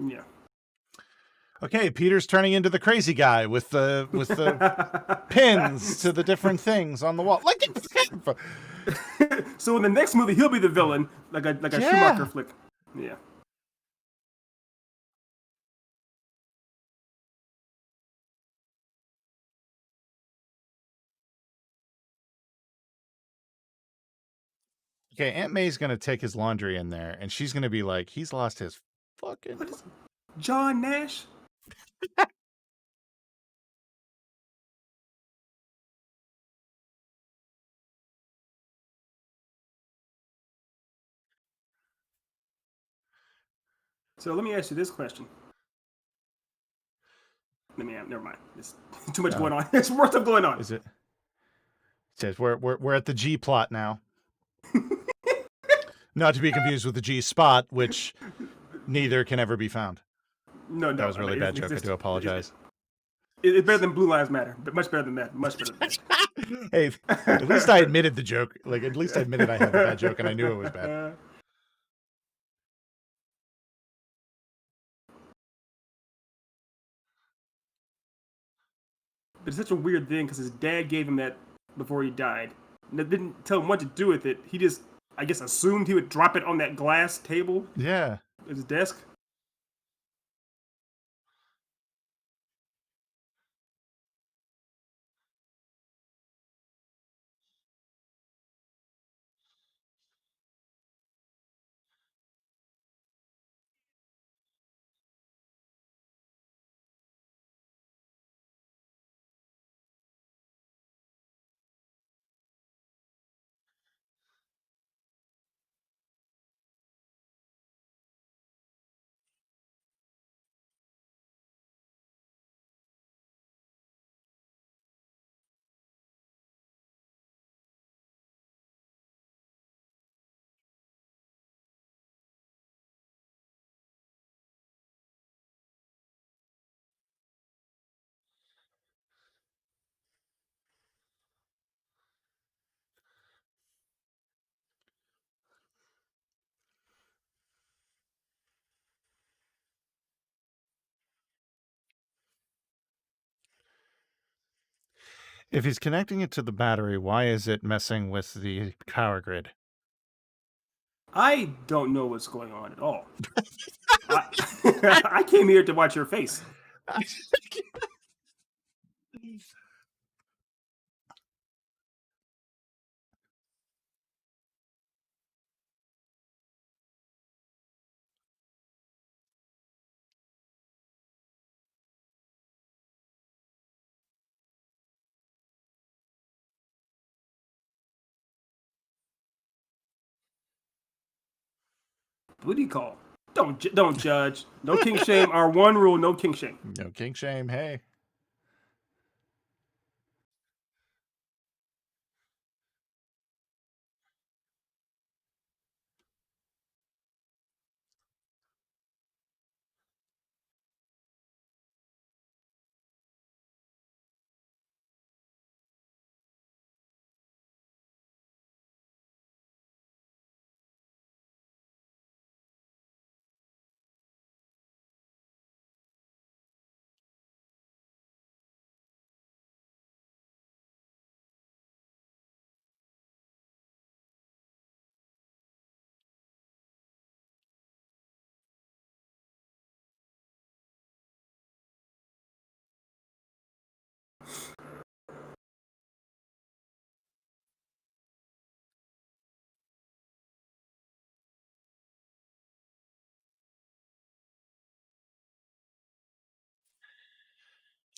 Yeah. Okay, Peter's turning into the crazy guy with the pins to the different things on the wall. Like So in the next movie, he'll be the villain, like a Schumacher yeah. flick. Yeah. Okay, Aunt May's gonna take his laundry in there, and she's gonna be like, he's lost his fucking. What is John Nash? So let me ask you this question. Never mind. It's too much Oh, going on. There's more stuff going on. is it? It says we're at the G plot now. Not to be confused with the G spot, which neither can ever be found. No, That no, was a I really mean, bad joke. I do apologize. it's better than Blue Lives Matter, but much better than that. Much better than Hey, at least I admitted the joke. Like, at least I admitted I had the bad joke, and I knew it was bad. that. But it's such a weird thing because his dad gave him that before he died. And it didn't tell him what to do with it. He just, I guess, assumed he would drop it on that glass table Yeah. at his desk. If he's connecting it to the battery, why is it messing with the power grid? I don't know what's going on at all. I, I came here to watch your face. Booty call. Don't judge. No king shame. Our one rule: no king shame. No king shame. Hey.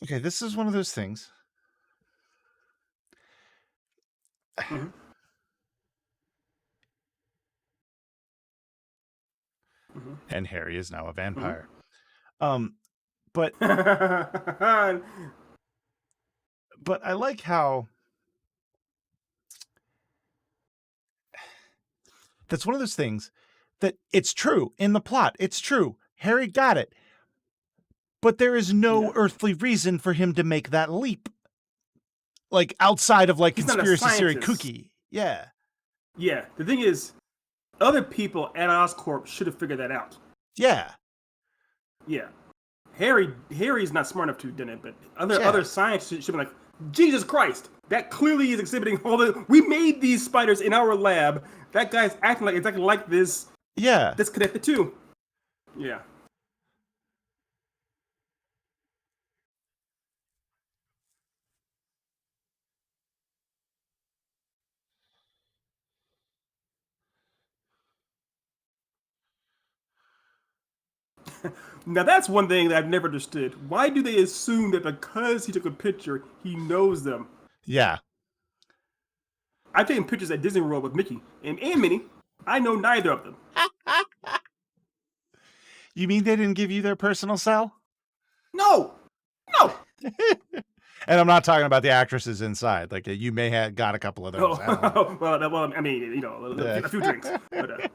Okay, this is one of those things. Mm-hmm. Mm-hmm. And Harry is now a vampire. Mm-hmm. But I like how that's one of those things that it's true in the plot. It's true. Harry got it. But there is no Yeah. earthly reason for him to make that leap. Like outside of like He's not a conspiracy theory scientist. kooky. Yeah. Yeah. The thing is, other people at Oscorp should have figured that out. Yeah. Yeah. Harry's not smart enough to have done it, but other Yeah. scientists should be like, Jesus Christ, that clearly is exhibiting all the. We made these spiders in our lab. That guy's acting like exactly like this. Yeah. That's connected too. Yeah. Now that's one thing that I've never understood. Why do they assume that because he took a picture, he knows them? Yeah. I've taken pictures at Disney World with Mickey and Minnie. I know neither of them. You mean they didn't give you their personal cell? No, no. And I'm not talking about the actresses inside. Like you may have got a couple of those. I don't know. Oh, well, I mean, you know, a few drinks. But,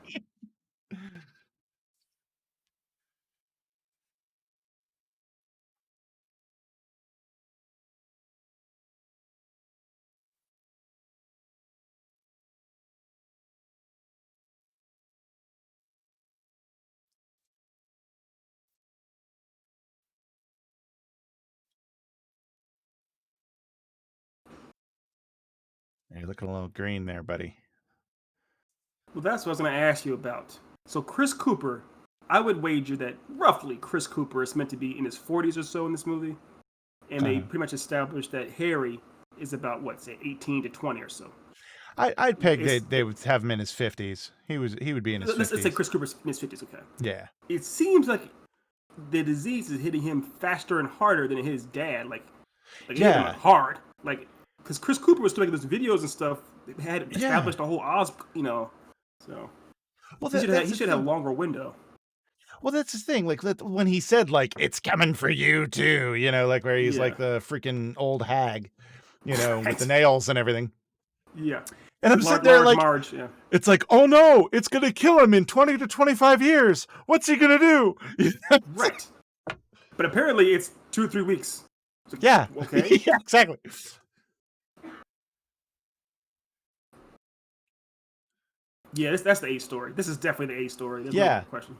You're looking a little green there, buddy. well, that's what I was going to ask you about. So Chris Cooper, I would wager that roughly Chris Cooper is meant to be in his 40s or so in this movie, and they pretty much established that Harry is about what, say, 18 to 20 or so. I'd peg they would have him in his 50s. He would be in his 50s. Let's say Chris Cooper's in his 50s, okay. Yeah. It seems like the disease is hitting him faster and harder than his dad. Like it hit him hard. Like, because Chris Cooper was still making those videos and stuff. They had established a whole Oz, you know. So, well, he should have a longer window. Well, that's the thing. Like when he said, like, it's coming for you too, you know, like where he's like the freaking old hag, you know, with the nails and everything. Yeah. And I'm sitting there like, Marge, yeah. It's like, oh no, it's going to kill him in 20 to 25 years. What's he going to do? Right. But apparently it's 2 or 3 weeks. Like, yeah. Okay. Yeah, exactly. Yeah, that's the A story. This is definitely the A story. There's no question.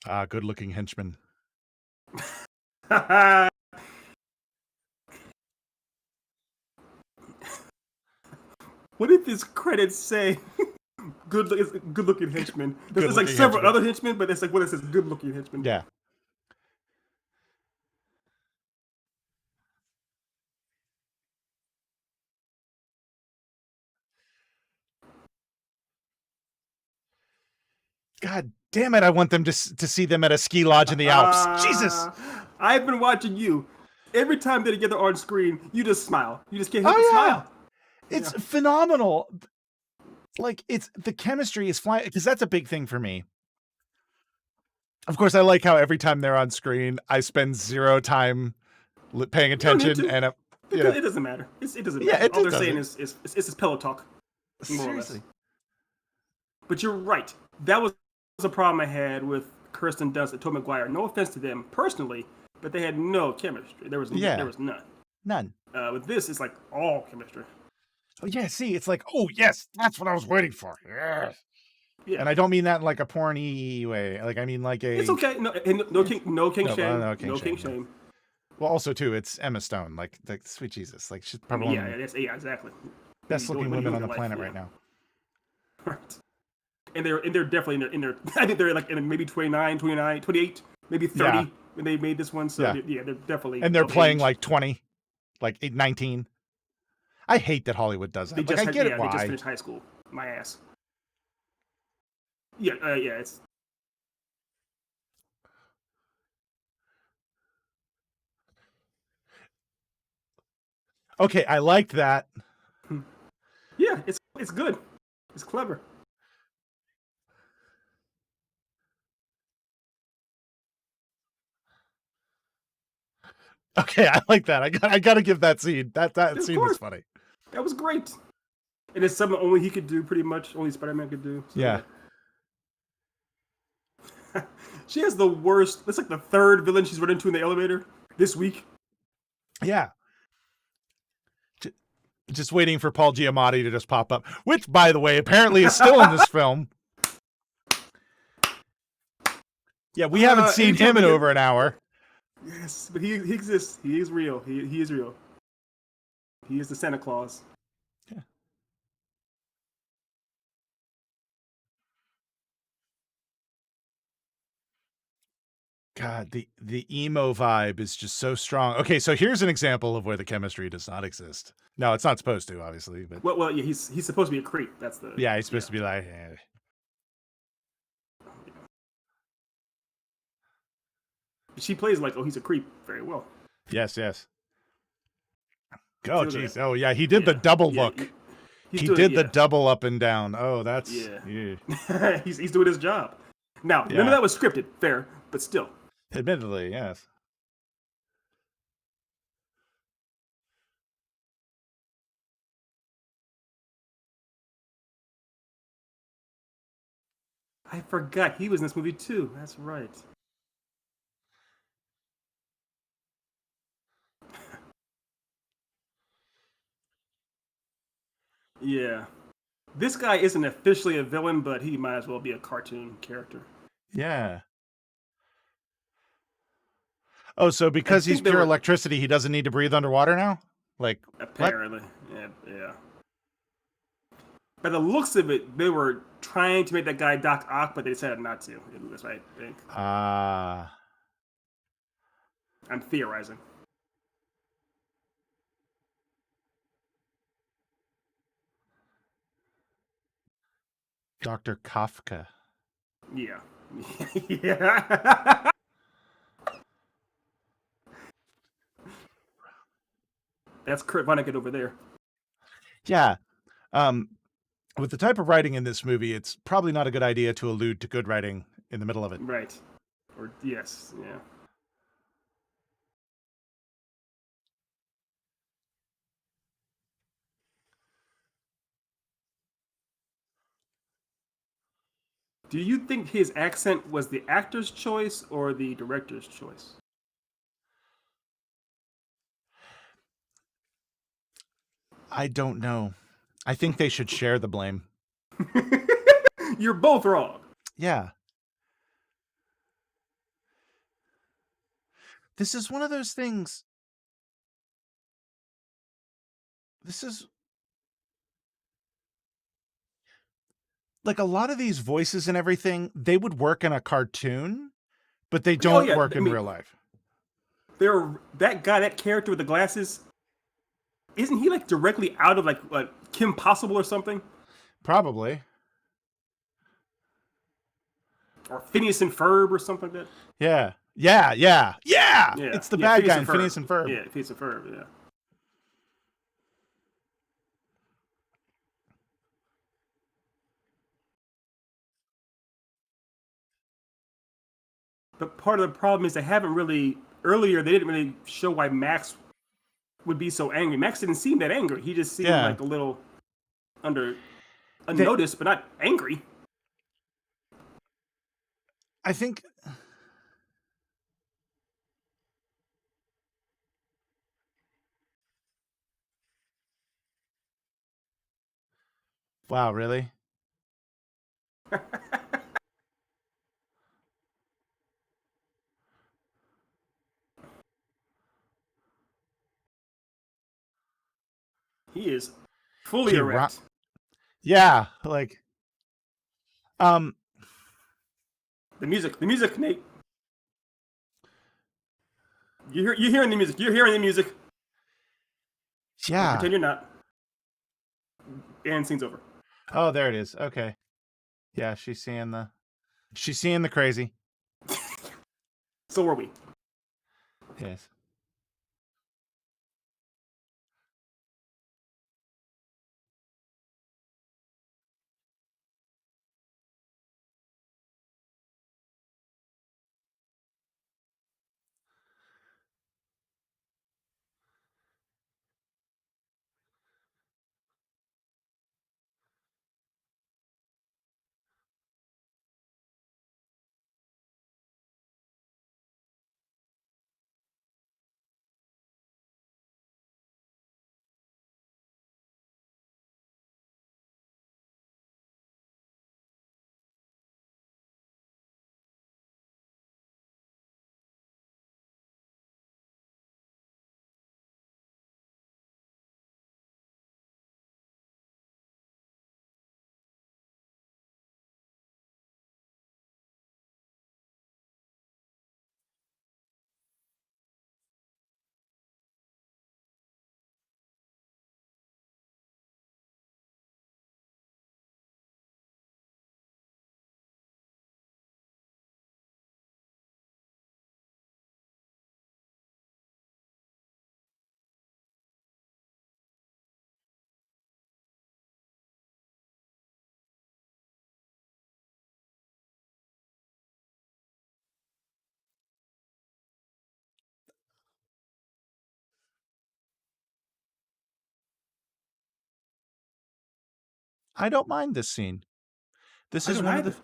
Ah, good-looking henchman. What did this credit say? Good-looking henchman. There's like several other henchmen, but it's like what it says, good-looking henchman. Yeah. God damn it! I want them to see them at a ski lodge in the Alps. Jesus! I've been watching you. Every time they're together on screen, you just smile. You just can't help but smile. It's phenomenal. Like the chemistry is flying because that's a big thing for me. Of course, I like how every time they're on screen, I spend zero time paying attention, and it doesn't matter. It doesn't matter. All they're saying is it's his pillow talk. Seriously. But you're right. That was a problem I had with Kirsten Dunst and Tobey Maguire. No offense to them personally, but they had no chemistry. There was none. None. With this, it's like all chemistry. Oh yeah, see, it's like, oh yes, that's what I was waiting for. Yes. Yeah. And I don't mean that in like a porny way. Like I mean like a. It's okay. No king shame. Well, also too, it's Emma Stone. Like sweet Jesus, like she's probably exactly. Best looking women on the planet right now. Right. And they're definitely in their I think they're like in maybe 29, 29, 28, maybe 30 when they made this one. So they're definitely. And they're playing like 20, like 19. I hate that Hollywood does that. Like, I get it They why. just finished high school. My ass. Yeah, yeah. It's Okay, I liked that. yeah. It's good. It's clever. Okay, I like that. I gotta give that scene. That Of scene was course, funny. that was great. And it's something only he could do, pretty much. Only Spider-Man could do. So, Yeah. She has the worst. That's like the third villain she's run into in the elevator this week. Yeah. Just waiting for Paul Giamatti to just pop up, which, by the way, apparently is still in this film. Yeah, we haven't seen him in over an hour. Yes, but he exists. He is real. He is real. He is the Santa Claus. Yeah. God, the emo vibe is just so strong. Okay, so here's an example of where the chemistry does not exist. No, it's not supposed to, obviously, but Well, yeah, he's supposed to be a creep. That's the yeah, he's supposed to be like. She plays like, oh, he's a creep very well. Yes, yes. Oh, jeez. Oh, yeah, he did the double look. He did the double up and down. Oh, that's yeah. he's doing his job. Now, none of that was scripted, fair, but still. Admittedly, yes. I forgot he was in this movie too. That's right. Yeah. This guy isn't officially a villain, but he might as well be a cartoon character. Yeah. Oh, so because he's pure electricity, he doesn't need to breathe underwater now? Like, apparently. What? Yeah. By the looks of it, they were trying to make that guy Doc Ock, but they decided not to. That's what I think. I'm theorizing. Dr. Kafka. Yeah. Yeah. That's Kurt Vonnegut over there. Yeah. With the type of writing in this movie, it's probably not a good idea to allude to good writing in the middle of it. Right. Or yes, yeah. Do you think his accent was the actor's choice or the director's choice? I don't know. I think they should share the blame. You're both wrong. Yeah. This is one of those things. This is like a lot of these voices and everything, they would work in a cartoon, but they don't work in real life. That guy, that character with the glasses, isn't he like directly out of like Kim Possible or something? Probably. Or Phineas and Ferb or something like that. Yeah. It's the bad guy in Phineas and Ferb. Yeah, Phineas and Ferb, yeah. But part of the problem is they didn't really show why Max would be so angry. Max didn't seem that angry. He just seemed like a little unnoticed, but not angry. I think wow, really? He is fully erect. Yeah, like the music, Nate. You're hearing the music. You're hearing the music. Yeah. Pretend you're not. And scene's over. Oh, there it is. Okay. Yeah, she's seeing the crazy. So are we. Yes. I don't mind this scene. This I is don't one of the either.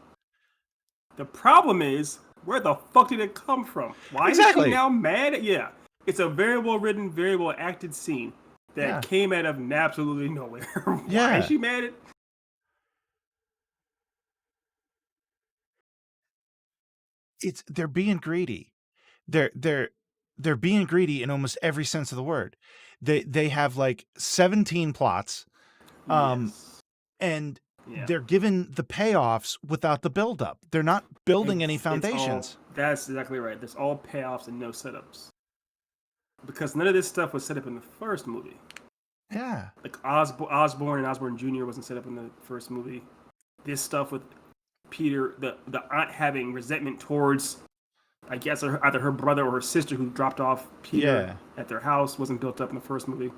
The problem is, where the fuck did it come from? Why is she exactly. now mad? Yeah, it's a very well written, very well acted scene that Yeah. came out of absolutely nowhere. Why is Yeah. she mad at? They're being greedy. They're they're being greedy in almost every sense of the word. They have like 17 plots, Yes. and Yeah. they're given the payoffs without the buildup. They're not building any It's all. foundations. That's exactly right. There's all payoffs and no setups because none of this stuff was set up in the first movie. Yeah. Like Osborne and Osborne Jr. wasn't set up in the first movie. This stuff with Peter, the aunt having resentment towards, I guess, either her brother or her sister who dropped off Peter Yeah. at their house, wasn't built up in the first movie.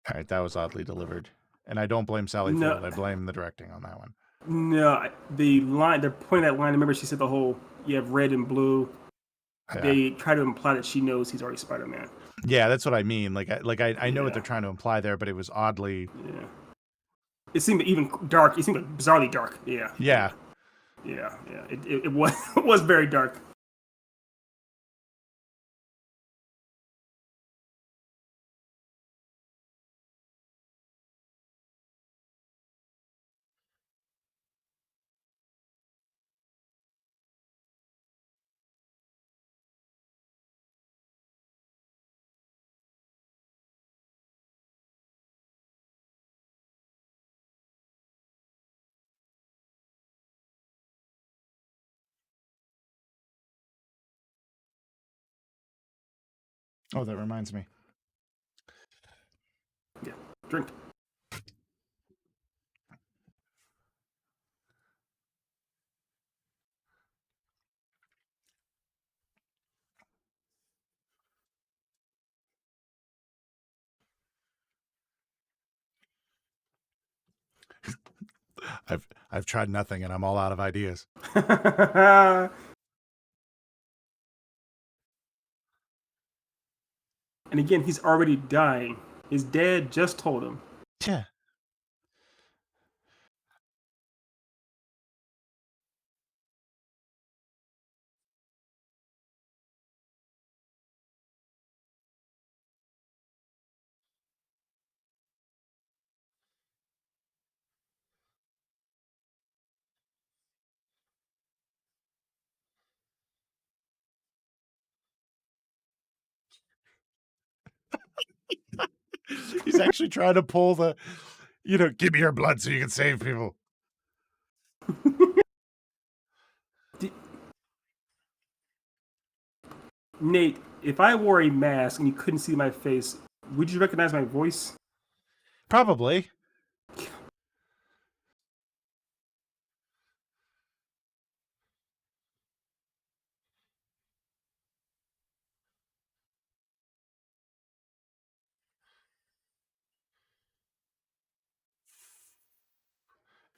All right, that was oddly delivered. And I don't blame Sally No, Field. I blame the directing on that one. no, the line, they're pointing that line. Remember, she said the whole, you have red and blue. Yeah. They try to imply that she knows he's already Spider-Man. Yeah, that's what I mean. I know what Yeah. they're trying to imply there, but it was oddly. Yeah. It seemed even dark. It seemed like bizarrely dark. Yeah. Yeah. Yeah. Yeah. It was it was very dark. Oh, that reminds me. Yeah. Drink. I've tried nothing and I'm all out of ideas. And again, he's already dying. His dad just told him. Yeah. He's actually trying to pull the, give me your blood so you can save people. Nate, if I wore a mask and you couldn't see my face, would you recognize my voice? Probably.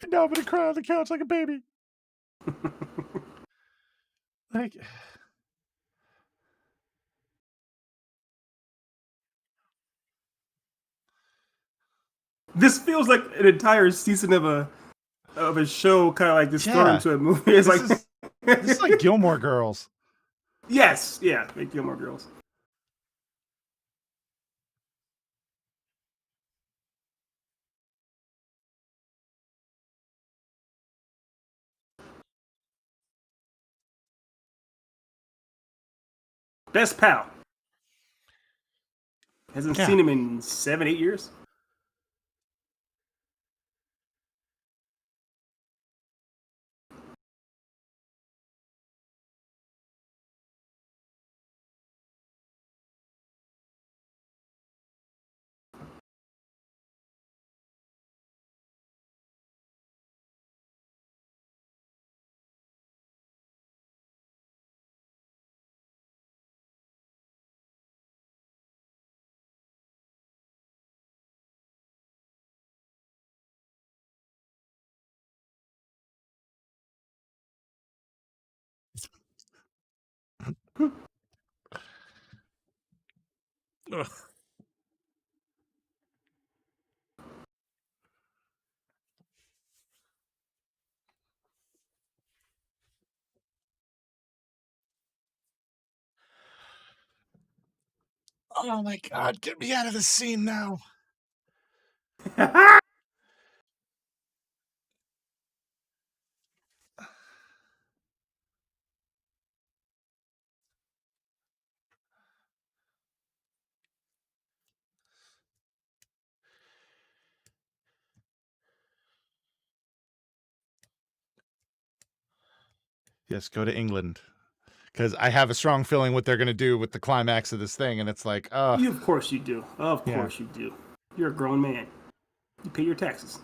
And now I'm gonna cry on the couch like a baby. Like, This feels like an entire season of a show, kind of like this thrown yeah, into a movie. It's this like is this is like Gilmore Girls. yes, yeah, make Gilmore Girls. Best pal hasn't Yeah, seen him in 7, 8 years. ugh. Oh my god, get me out of the scene now. Yes, go to England. Because I have a strong feeling what they're gonna do with the climax of this thing, and it's like, You, of course, you do. Of yeah. course, you do. You're a grown man. You pay your taxes.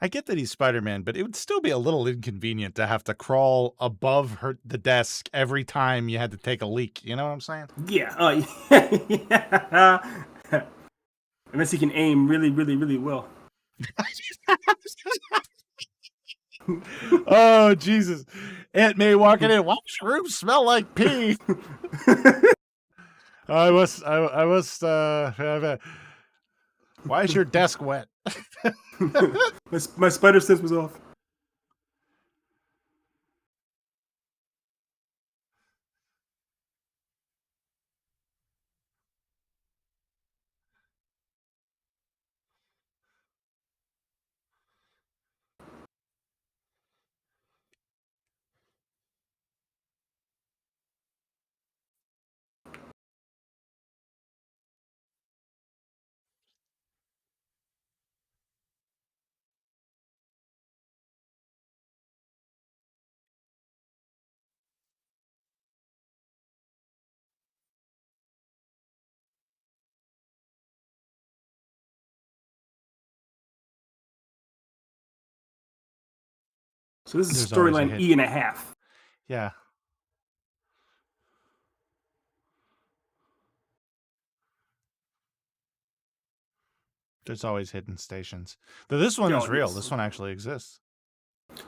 I get that he's Spider-Man, but it would still be a little inconvenient to have to crawl above the desk every time you had to take a leak. You know what I'm saying? Yeah. Yeah. Unless he can aim really, really, really well. Oh Jesus! Aunt May walking in. Why does your room smell like pee? I was. I was. Why is your desk wet? My spider sense was off. So this is There's always a storyline hit. E and a half. Yeah. There's always hidden stations. Though this one Oh, is real. yes. This one actually exists.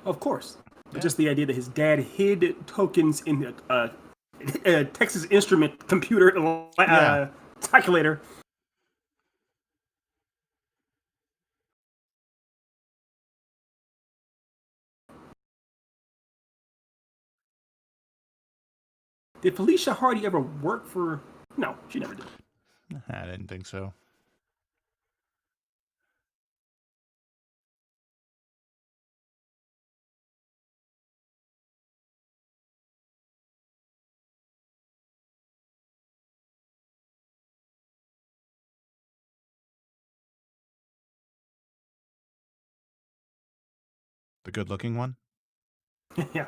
Of course. But Yeah. just the idea that his dad hid tokens in a Texas Instrument computer Yeah. calculator. Did Felicia Hardy ever work for? No, she never did. I didn't think so. The good-looking one? Yeah.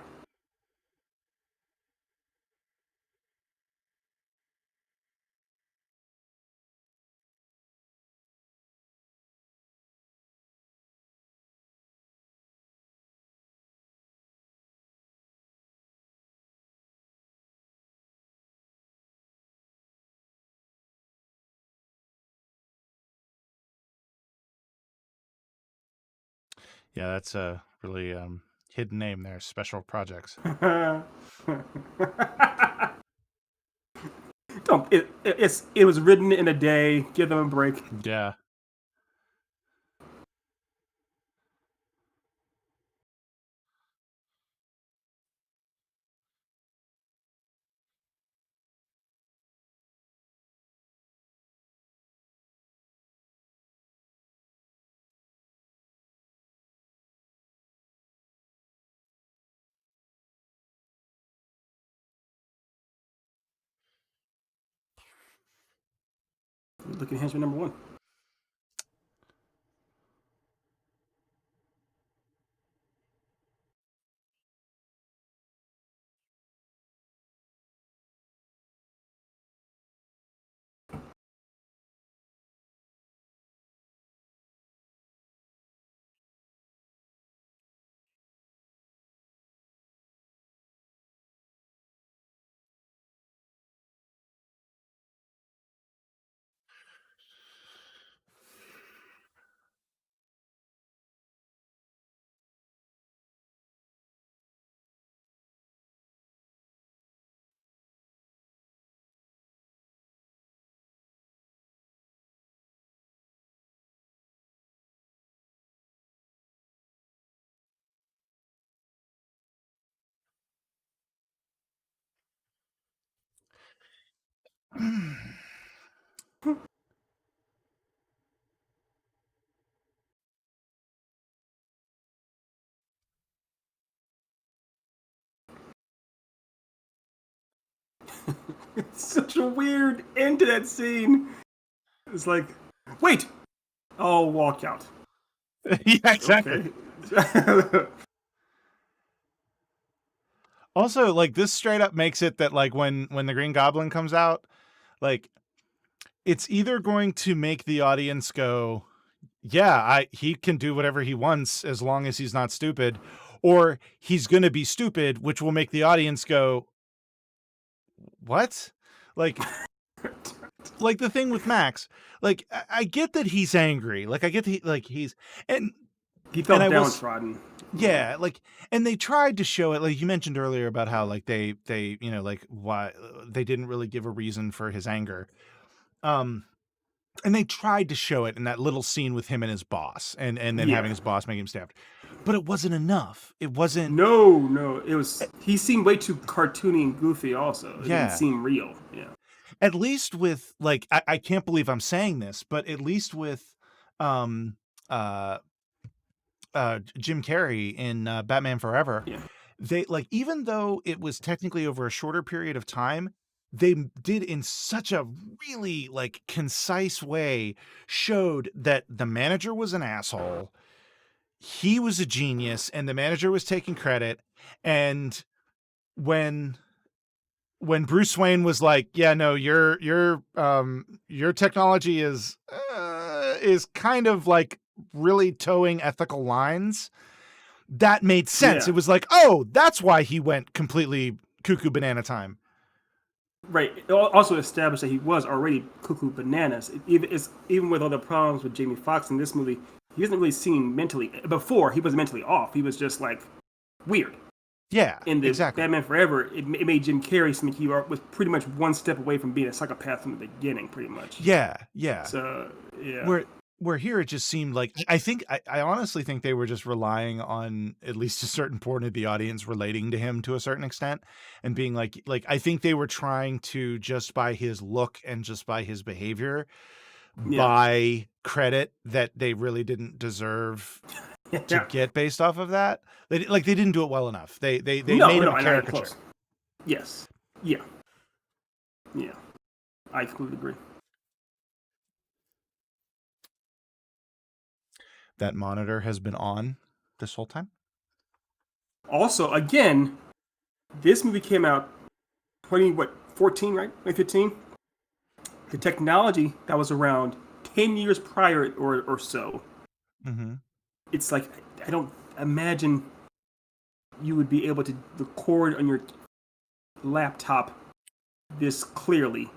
Yeah, that's a really hidden name there. Special projects. Don't, it was written in a day. Give them a break. Yeah. Looking henchman number one. It's such a weird end to that scene. It's like, wait, I'll walk out. Yeah, exactly. Okay. Also, like this straight up makes it that like when the Green Goblin comes out, like it's either going to make the audience go, yeah, he can do whatever he wants as long as he's not stupid, or he's going to be stupid, which will make the audience go, what? Like like the thing with Max, like I get that he's angry. Like I get he's and He and felt I was downtrodden. yeah, like and they tried to show it like you mentioned earlier about how like they like why they didn't really give a reason for his anger. Um and they tried to show it in that little scene with him and his boss and then Yeah. having his boss make him stabbed. But it wasn't enough. It wasn't No. It was. He seemed way too cartoony and goofy. Also, it didn't yeah. seem real. Yeah. At least with like I can't believe I'm saying this, but at least with um uh Jim Carrey in Batman Forever, Yeah. they like even though it was technically over a shorter period of time, they did in such a really like concise way showed that the manager was an asshole, he was a genius, and the manager was taking credit. And when Bruce Wayne was like, "Yeah, no, your technology is kind of like really towing ethical lines," that made sense. Yeah. It was like, oh, that's why he went completely cuckoo banana time. Right. It also established that he was already cuckoo bananas. Even with all the problems with Jamie Foxx in this movie, he wasn't really seen mentally. Before, he was mentally off. He was just like weird. Yeah, In the exactly. Batman Forever, it made Jim Carrey seem like he was pretty much one step away from being a psychopath from the beginning, pretty much. Yeah. So, yeah. Where here it just seemed like I honestly think they were just relying on at least a certain point of the audience relating to him to a certain extent and being like I think they were trying to, just by his look and just by his behavior, buy credit that they really didn't deserve to get based off of that. They didn't do it well enough. They made him a caricature. Yes. Yeah. I completely agree. That monitor has been on this whole time. Also, again, this movie came out 2014, right? 2015. The technology that was around 10 years prior or so. Mm-hmm. It's like, I don't imagine you would be able to record on your laptop this clearly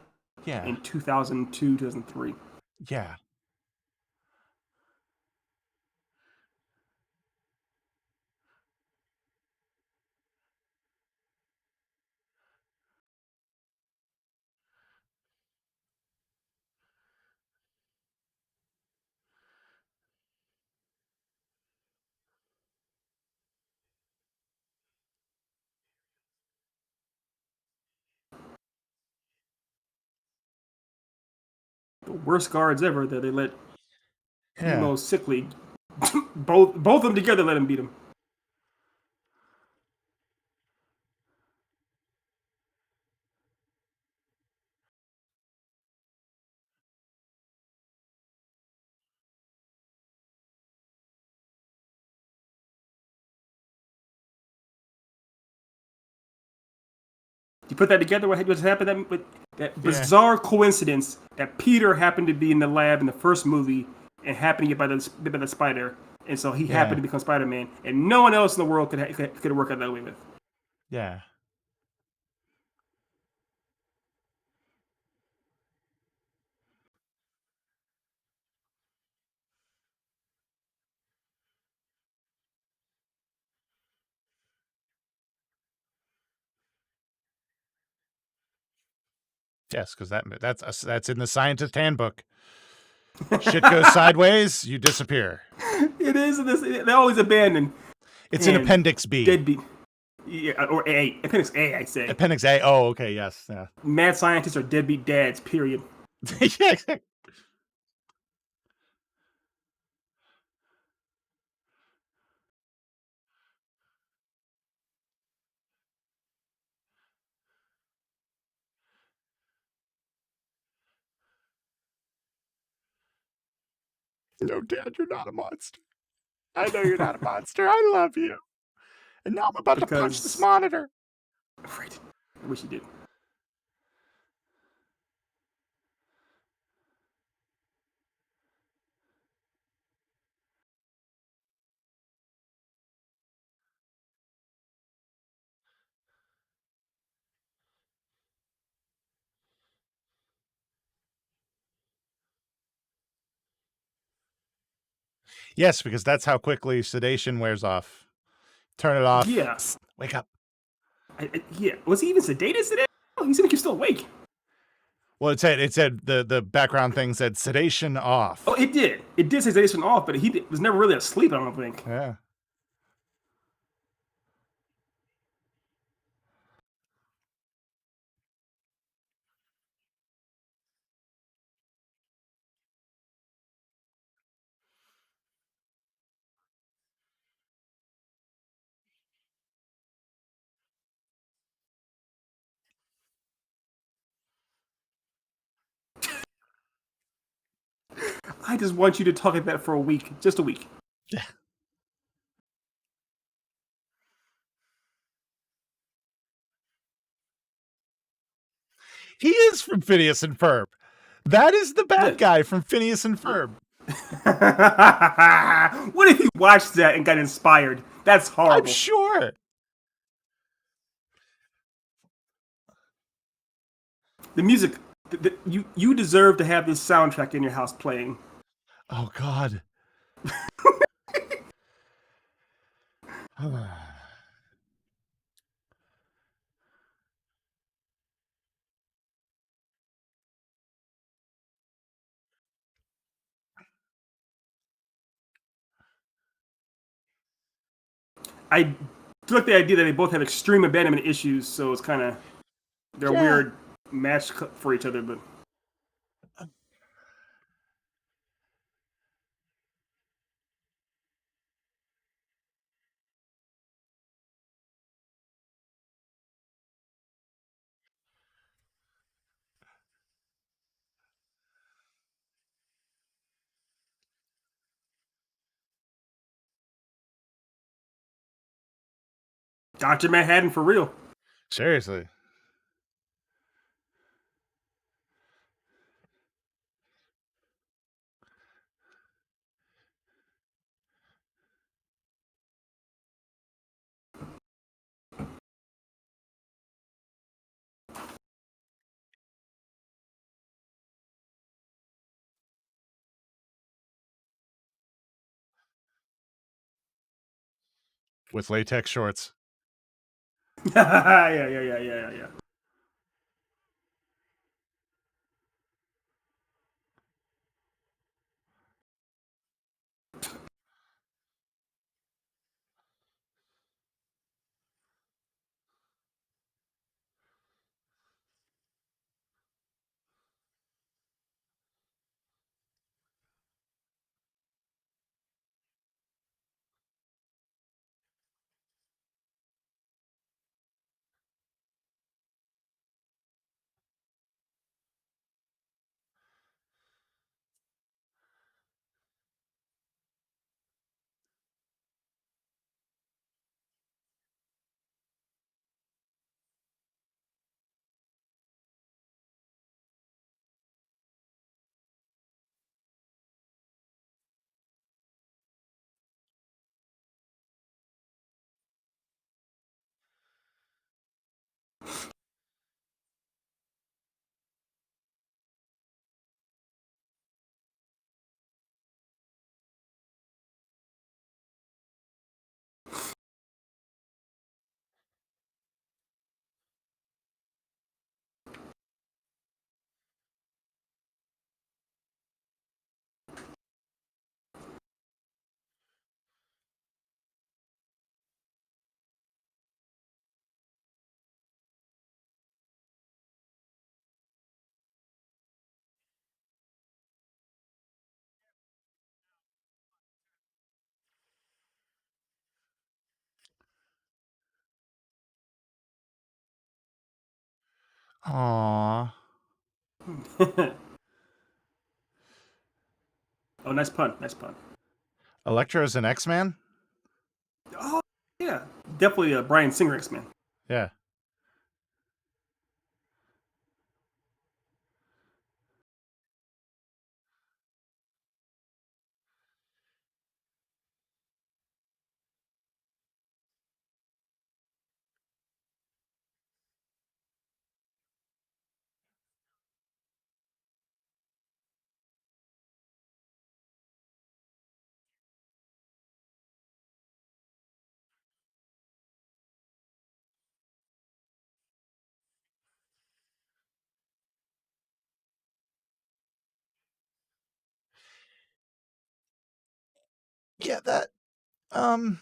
in 2002, 2003. Yeah. The worst guards ever that they let Yeah. sickly. both of them together let him beat him. You put that together, what happened? That bizarre coincidence that Peter happened to be in the lab in the first movie and happened to get bit by the spider, and so he happened to become Spider-Man, and no one else in the world could work out that way with. Yeah. Yes, because that's in the scientist handbook. Shit goes sideways, you disappear. It is. They're always abandoned. It's in Appendix B. Deadbeat. Yeah, or A. Appendix A, I say. Appendix A. Oh, okay. Yes. Yeah. Mad scientists are deadbeat dads. Period. Yeah. Exactly. No, Dad, you're not a monster. I know you're not a monster. I love you. And now I'm about to punch this monitor. Right. I wish you did. Yes, because that's how quickly sedation wears off. Turn it off. Yeah. Psst, wake up. Yeah. Was he even sedated today? Oh, he seemed like he was still awake. Well, it said the background thing said sedation off. Oh, it did. It did say sedation off, but he was never really asleep, I don't think. Yeah. I just want you to talk like that for a week. Just a week. Yeah. He is from Phineas and Ferb. That is the bad guy from Phineas and Ferb. What if you watched that and got inspired? That's I'm horrible. sure. The music, you deserve to have this soundtrack in your house playing. Oh God. I like the idea that they both have extreme abandonment issues, so it's kind of they're a Yeah. weird match for each other. But Dr. Manhattan for real. Seriously. With latex shorts. Yeah. Aww. Oh, nice pun. Nice pun. Electro's an X-Man? Oh, yeah. Definitely a Brian Singer X-Men. Yeah. Yeah, that um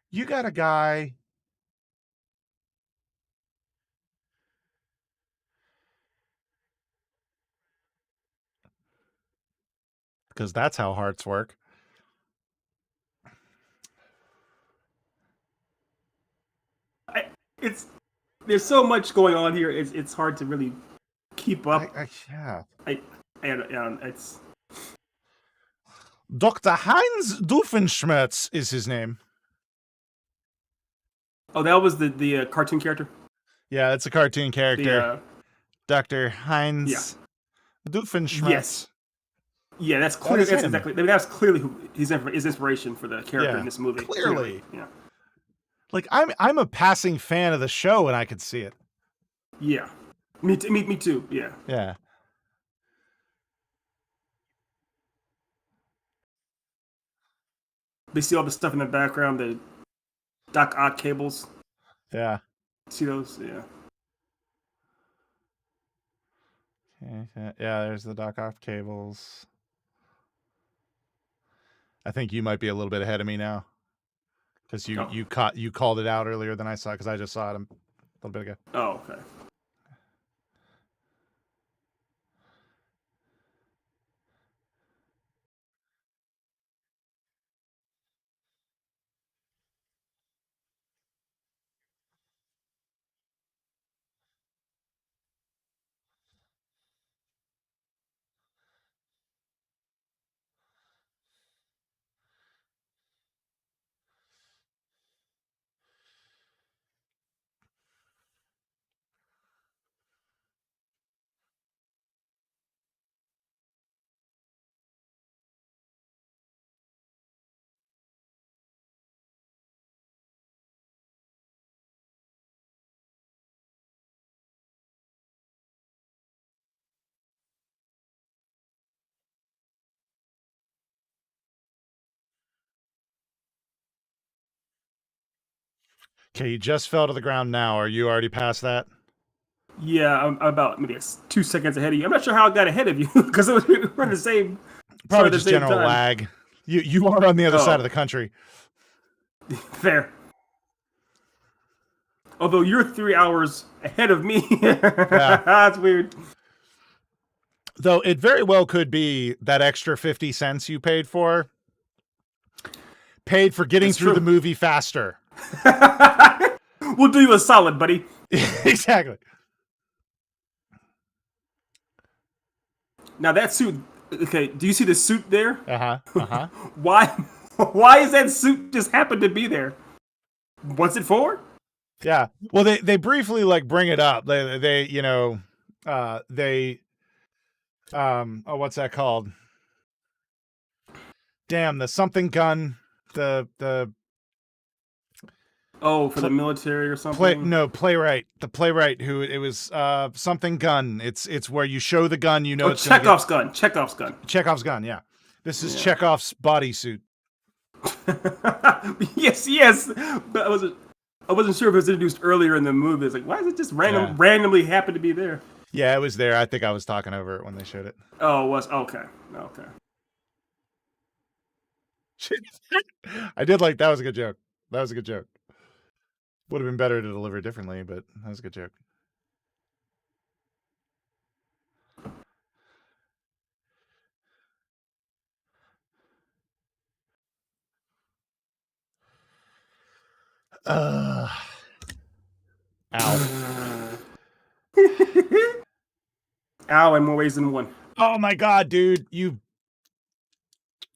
you got a guy because that's how hearts work. It's there's so much going on here. It's hard to really keep up. Yeah. I, it's Dr. Heinz Doofenschmerz is his name. Oh, that was the cartoon character. Yeah, it's a cartoon The character. Dr. yeah, Heinz yes, Doofenshmirtz. yeah. That's That clear. is That's him. exactly. I mean, that's clearly who his inspiration for the character in Yeah, this movie. Clearly, clearly. yeah, Like I'm a passing fan of the show and I could see it. yeah. Me too. Yeah. Yeah. They see all the stuff in the background. The Doc Ock cables. Yeah. See those? Yeah. Okay. Yeah, there's the dock off cables. I think you might be a little bit ahead of me now. Because you called it out earlier than I saw, because I just saw it a little bit ago. Oh, okay. Okay, you just fell to the ground now. Are you already past that? Yeah, I'm about maybe 2 seconds ahead of you. I'm not sure how I got ahead of you because we're in the same. Probably At the just same general time. lag. You are on the other side of the country. Fair. Although you're 3 hours ahead of me. That's weird. Though it very well could be that extra 50 cents you paid for getting That's through true. the movie faster. We'll do you a solid, buddy. Exactly. Now that suit. Okay, do you see the suit there? Uh-huh. Why? Why is that suit just happened to be there? What's it for? Yeah. Well, they briefly like bring it up. They you know, they oh, what's that called? Damn, the something gun, the Oh, for the military or something. playwright. The playwright who it was something gun. It's where you show the gun, you know, Oh, it's Chekhov's gun. Chekhov's gun. Chekhov's gun, yeah. This is Chekhov's bodysuit. yes. But I wasn't sure if it was introduced earlier in the movie. It's like, why is it just randomly happen to be there? Yeah, it was there. I think I was talking over it when they showed it. Oh, it was okay. I did like that. Was a good joke. That was a good joke. Would have been better to deliver differently, but that was a good joke. Ow. Ow, in more ways than one. Oh my god, dude. You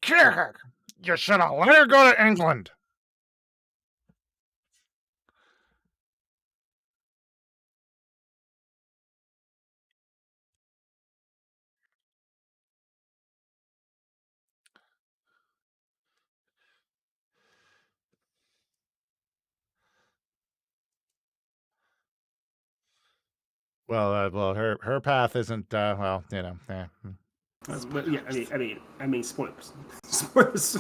should have let her go to England. Well, her path isn't well, you know. But yeah, I mean, spoilers. Spoilers.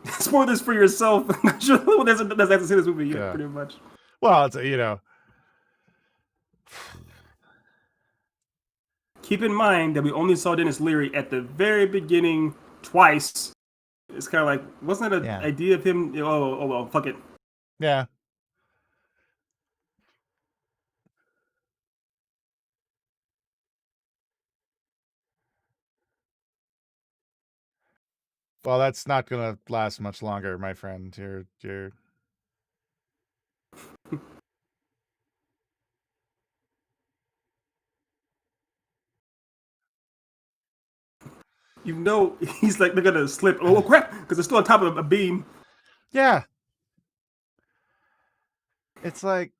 Spoilers for yourself. Sure, doesn't have to see this movie yet, pretty much. Well, it's you know. Keep in mind that we only saw Dennis Leary at the very beginning twice. It's kind of like, wasn't that an idea of him? Oh well, fuck it. Yeah. Well, that's not gonna last much longer, my friend. You're You know, he's like, they're gonna slip. Oh crap! Because they're still on top of a beam. Yeah. It's like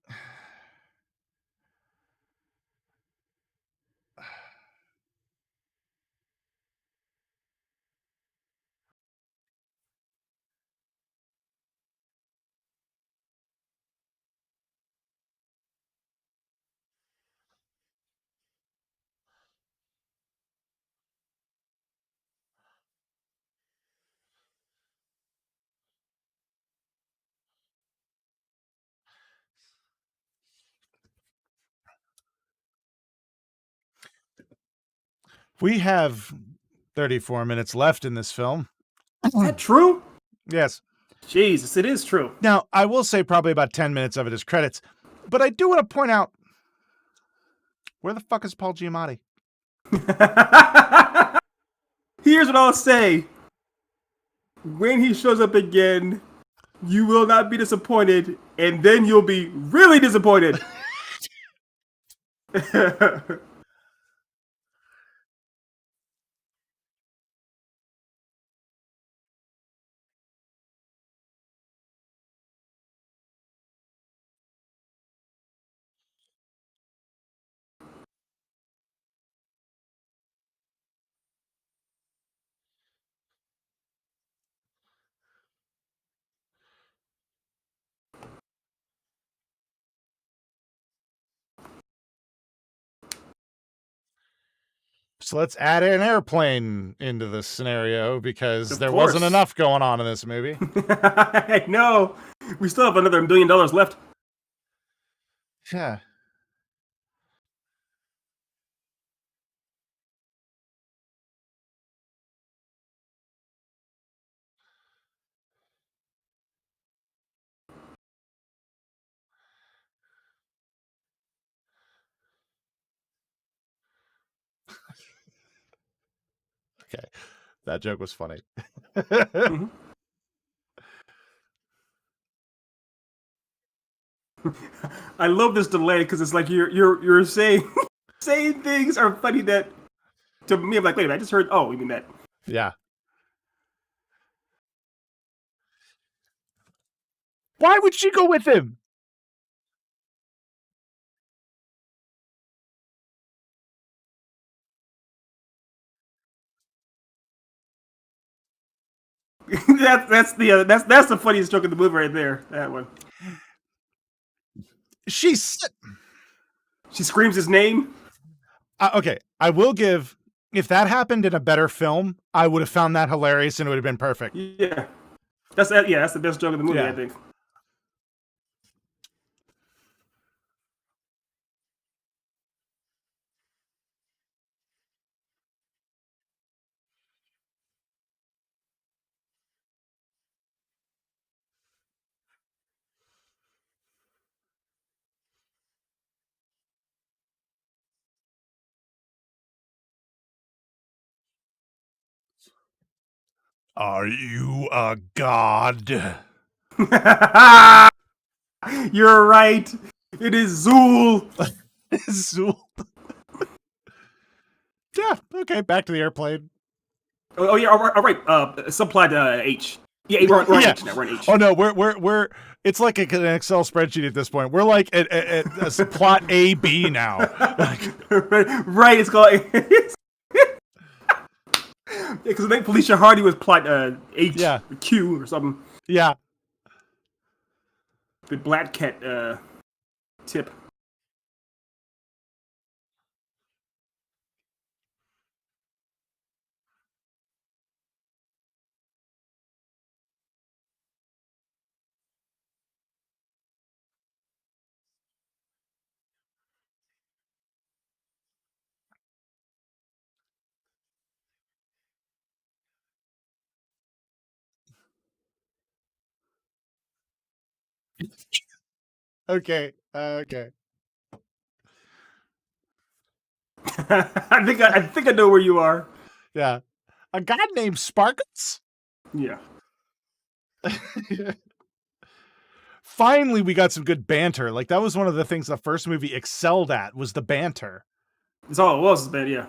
we have 34 minutes left in this film. Is that true? Yes. Jesus, it is true. Now, I will say probably about 10 minutes of it is credits, but I do want to point out, where the fuck is Paul Giamatti? Here's what I'll say. When he shows up again, you will not be disappointed, and then you'll be really disappointed. So let's add an airplane into this scenario because Of there course. wasn't enough going on in this movie. No, we still have another $1 billion left. Yeah. Okay. That joke was funny. Mhm. I love this delay because it's like you're saying saying things are funny that to me I'm like, wait a minute, I just heard. Oh, you mean that? Yeah. Why would she go with him? That's the funniest joke in the movie right there. That one. She screams his name. okay. I will give, if that happened in a better film, I would have found that hilarious and it would have been perfect. Yeah, that's the best joke in the movie. Yeah. I think. Are you a god? You're right. It is Zool. Zool. Yeah. Okay. Back to the airplane. Oh yeah. All right. Subplot H. Yeah, we're on Yeah. H now. We're on H. Oh no, we're it's like an Excel spreadsheet at this point. We're like at plot A B now. Right. It's called. Because I think Felicia Hardy was plot H Yeah. or Q or something. Yeah. The Black Cat tip. Okay. Okay. I think I know where you are. Yeah. A guy named Sparkles? Yeah. Finally, we got some good banter. Like, that was one of the things the first movie excelled at, was the banter. It's all it was, man. Yeah.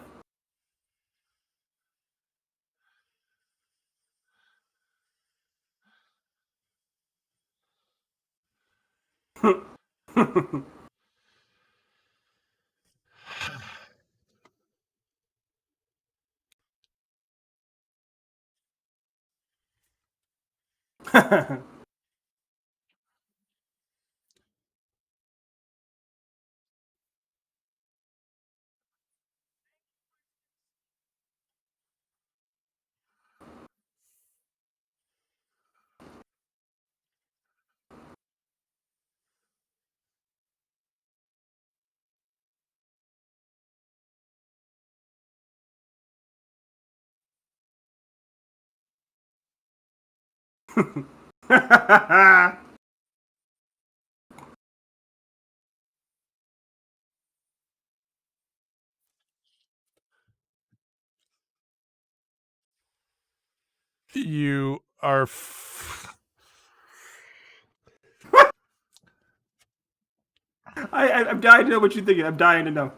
You are. I'm dying to know what you're thinking. I'm dying to know.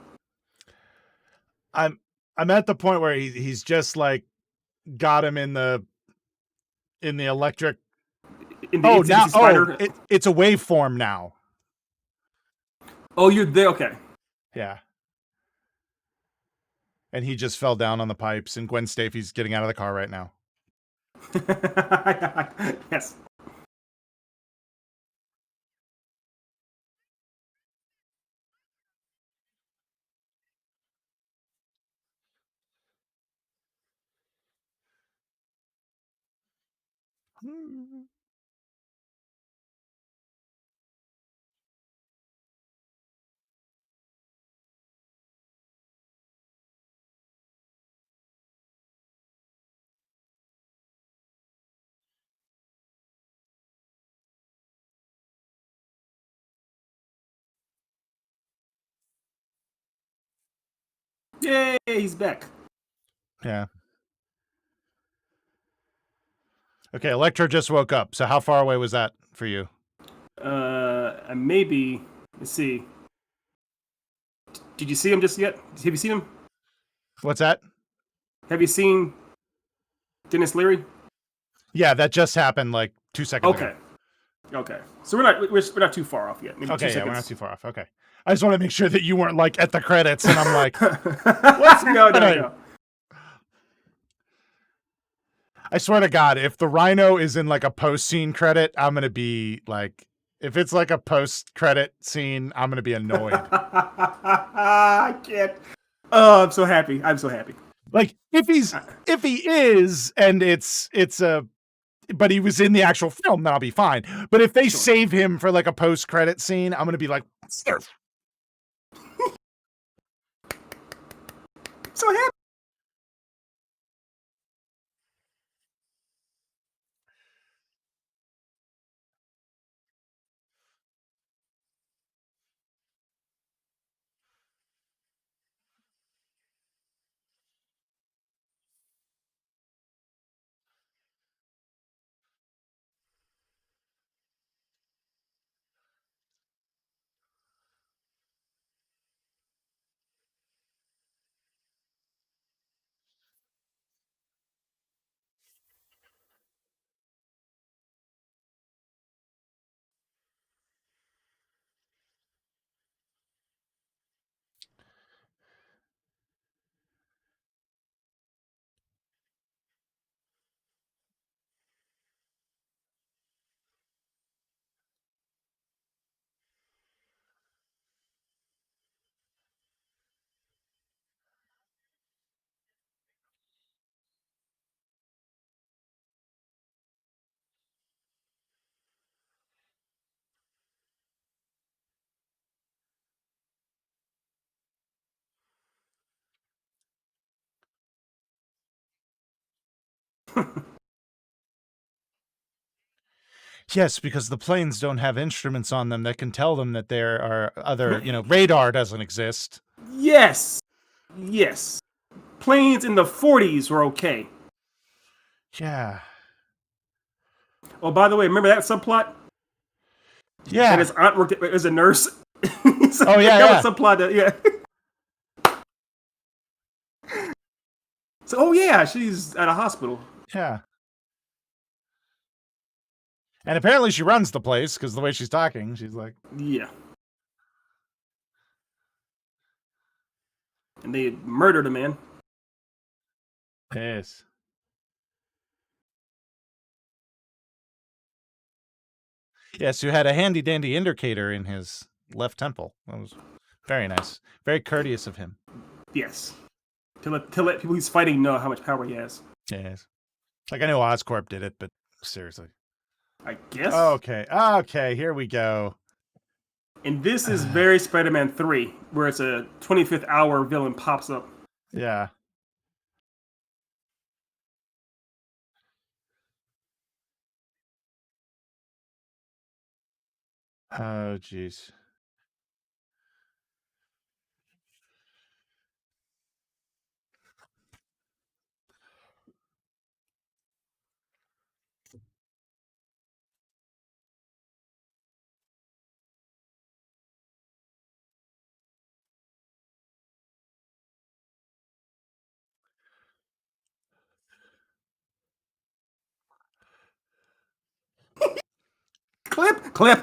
I'm at the point where he's just like got him in the electric. In the Oh, itsy now bitsy spider. it's a waveform now. Oh, you're there. Okay. Yeah. And he just fell down on the pipes, and Gwen Stacy's getting out of the car right now. Yes. Yay, he's back. Yeah. Okay, Electro just woke up. So how far away was that for you? Maybe. Let's see. Did you see him just yet? Have you seen him? What's that? Have you seen Dennis Leary? Yeah, that just happened like 2 seconds ago. Okay. So we're not too far off yet. Maybe Okay, 2 seconds. We're not too far off. Okay. I just want to make sure that you weren't like at the credits, and I'm like, what's no. I swear to God, if the Rhino is in like a post scene credit, I'm gonna be like, if it's like a post credit scene, I'm gonna be annoyed. I can't. Oh, I'm so happy. I'm so happy. Like if he is, and it's a, but he was in the actual film, then I'll be fine. But if they save him for like a post credit scene, I'm gonna be like, so happy. yes, because the planes don't have instruments on them that can tell them that there are other, radar doesn't exist. Yes. Planes in the 40s were okay. Yeah. Oh, by the way, remember that subplot? Yeah. And his aunt worked as a nurse. So oh yeah, that was subplot. Yeah. So, oh yeah, she's at a hospital. Yeah. And apparently she runs the place because the way she's talking, she's like, yeah. And they murdered a man. yes. Yes, who had a handy dandy indicator in his left temple. That was very nice. Very courteous of him. Yes. To let people he's fighting know how much power he has. Yes. Like I know Oscorp did it, but seriously. I guess. Okay. Okay, here we go. And this is very Spider-Man 3, where it's a 25th hour villain pops up. Yeah. Oh, jeez. Clip.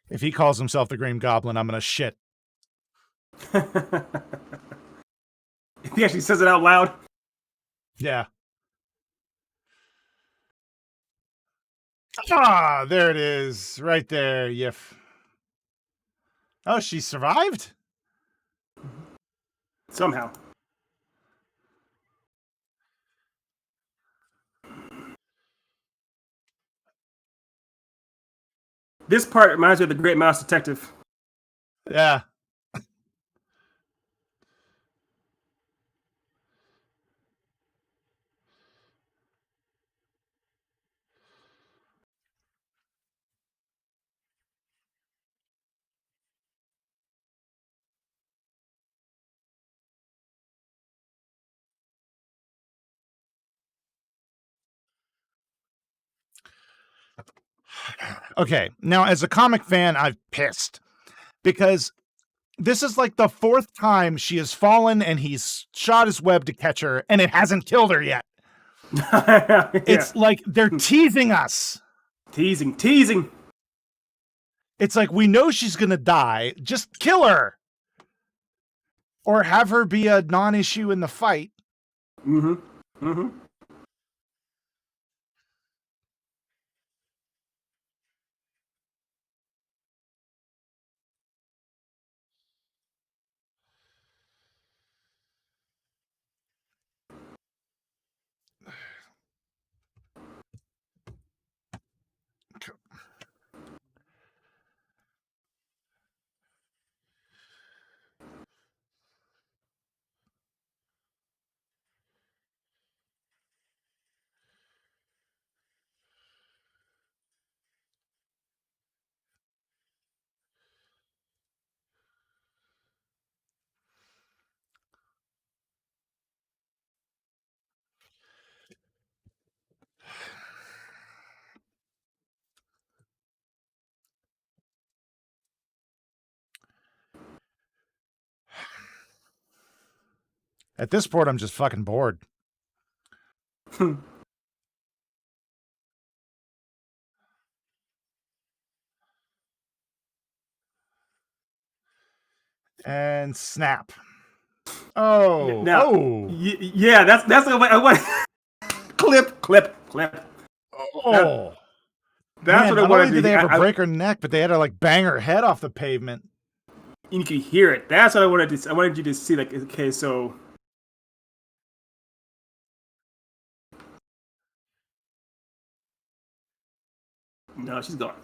If he calls himself the Green Goblin, I'm gonna shit. If he actually says it out loud. Yeah. Ah, there it is. Right there. Yif. Oh, she survived? Somehow. This part reminds me of the Great Mouse Detective. Yeah. Okay, now as a comic fan, I'm pissed because this is like the fourth time she has fallen and he's shot his web to catch her and it hasn't killed her yet. Yeah. It's like they're teasing us. Teasing. It's like we know she's gonna die. Just kill her. Or have her be a non-issue in the fight. Mm-hmm. At this point, I'm just fucking bored. And snap. Oh, Yeah, that's what I want. Clip. Oh. That's Man, what I not only wanted did they have to. to break her neck, but they had to like bang her head off the pavement. You could hear it. That's what I wanted to. I wanted you to see. Like, okay, so no, she's gone.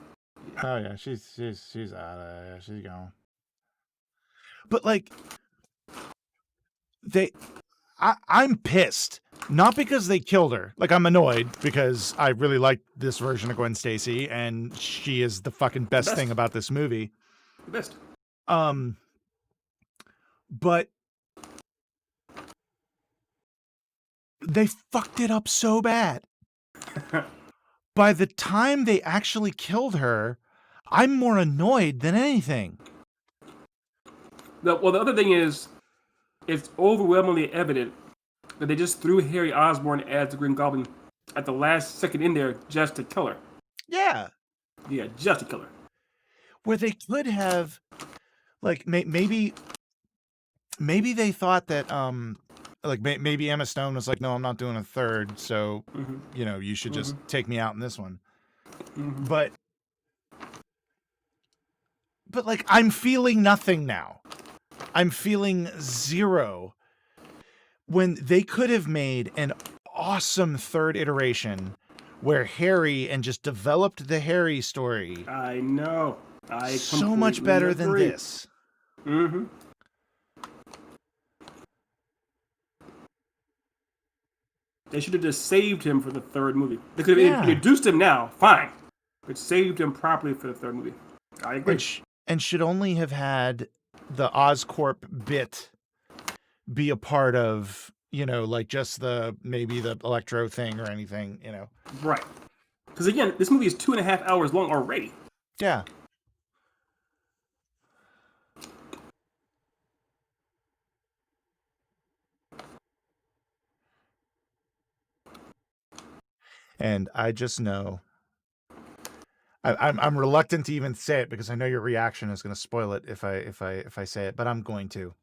Oh yeah, she's out of there. She's gone. But like I'm pissed. Not because they killed her. Like, I'm annoyed because I really like this version of Gwen Stacy, and she is the fucking The best best. thing about this movie. The best. But they fucked it up so bad. By the time they actually killed her, I'm more annoyed than anything. The other thing is, it's overwhelmingly evident that they just threw Harry Osborn as the Green Goblin at the last second in there just to kill her. Yeah. Yeah, just to kill her. Where they could have, like, maybe they thought that, like, maybe Emma Stone was like, no, I'm not doing a third, so, you know, you should just take me out in this one. But like, I'm feeling nothing now. I'm feeling zero. When they could have made an awesome third iteration where Harry and just developed the Harry story. I know. I so much better agree. than this. They should have just saved him for the third movie. They could have introduced him now, fine, but saved him properly for the third movie. I agree. And should only have had the Oscorp bit be a part of, you know, like just maybe the Electro thing or anything, you know. Right. Because again, this movie is 2.5 hours long already. Yeah. And I just know I'm reluctant to even say it because I know your reaction is going to spoil it if I say it, but I'm going to.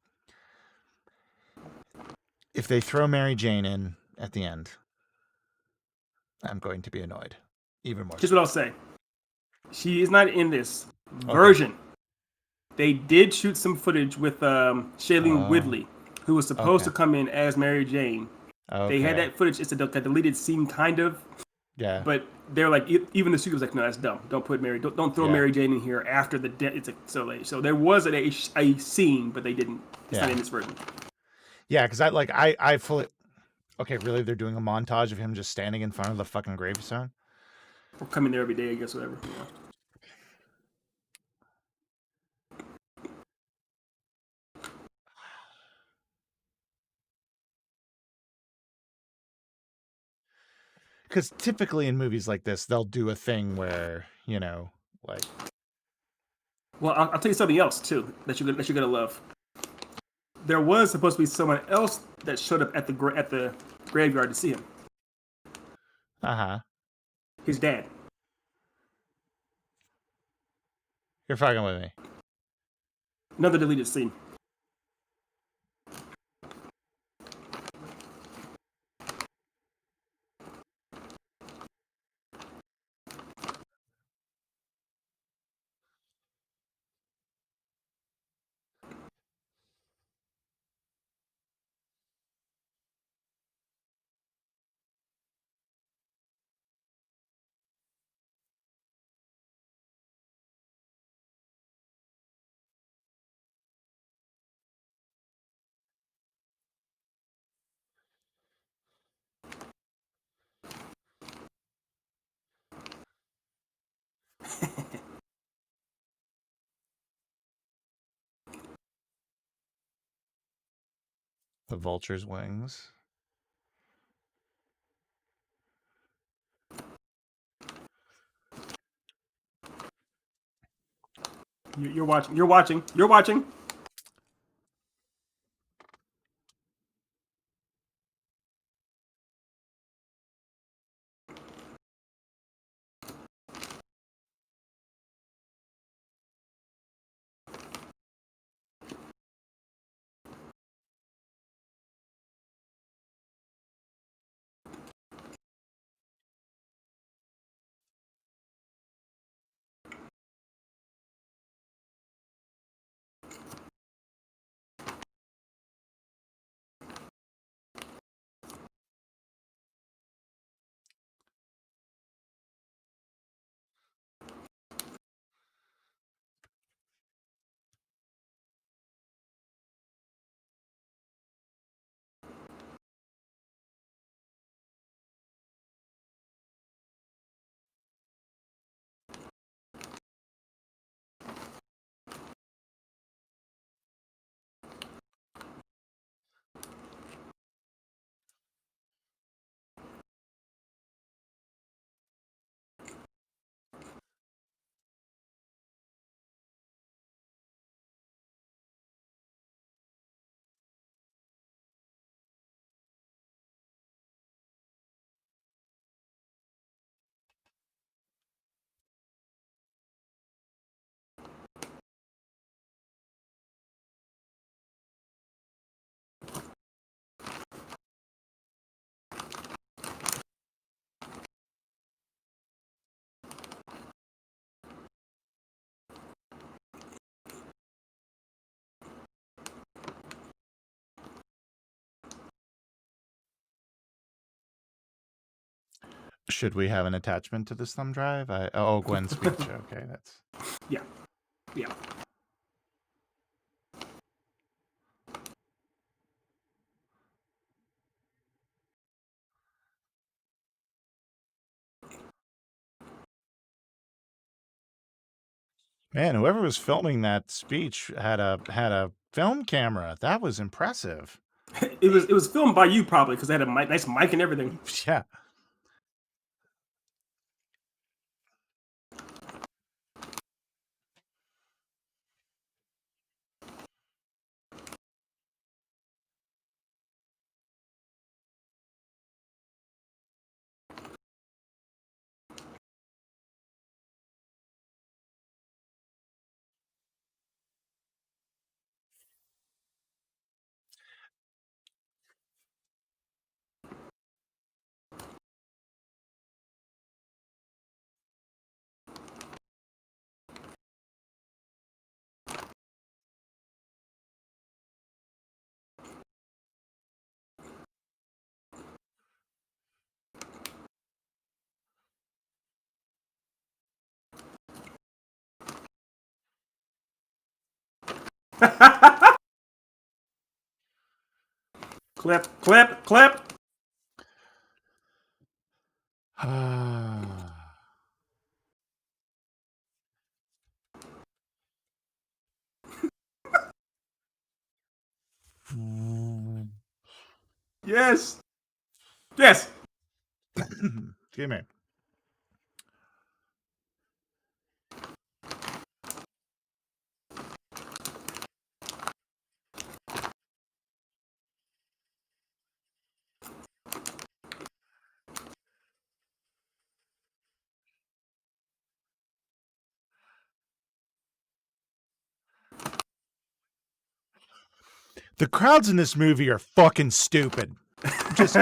If they throw Mary Jane in at the end, I'm going to be annoyed. Even more. Here's what I'll say. She is not in this version. They did shoot some footage with Shailene Woodley, who was supposed to come in as Mary Jane. They had that footage. It's a deleted scene, kind of. Yeah. But they're like, even the studio was like, no, that's dumb. Don't put don't throw Mary Jane in here after the death. It's like, so late. So there was a scene, but they didn't. It's not in this version. Yeah, because I fully. Okay, really? They're doing a montage of him just standing in front of the fucking gravestone? Or coming there every day, I guess, whatever. Yeah. Because typically in movies like this, they'll do a thing where, you know, like. Well, I'll tell you something else too that you're gonna love. There was supposed to be someone else that showed up at the graveyard to see him. His dad. You're fucking with me. Another deleted scene. The vulture's wings. You're watching. You're watching. You're watching. Should we have an attachment to this thumb drive? Oh, Gwen's speech. Okay, that's... Yeah. Yeah. Man, whoever was filming that speech had a film camera. That was impressive. It was filmed by you probably because they had a nice mic and everything. Yeah. Clip, clip, clip. Yes. Yes. Excuse me. The crowds in this movie are fucking stupid. Just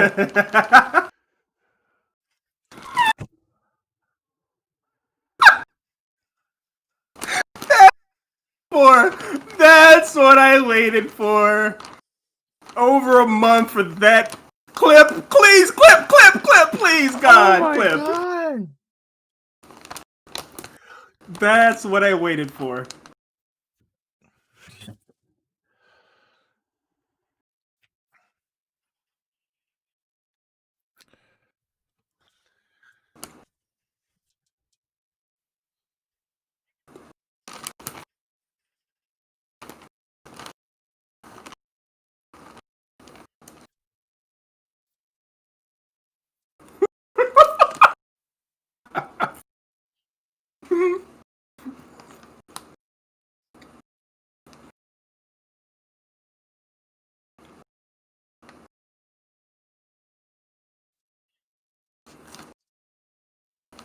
That's what I waited for. Over a month for that clip. Please, clip, please, God, oh my clip. God. That's what I waited for.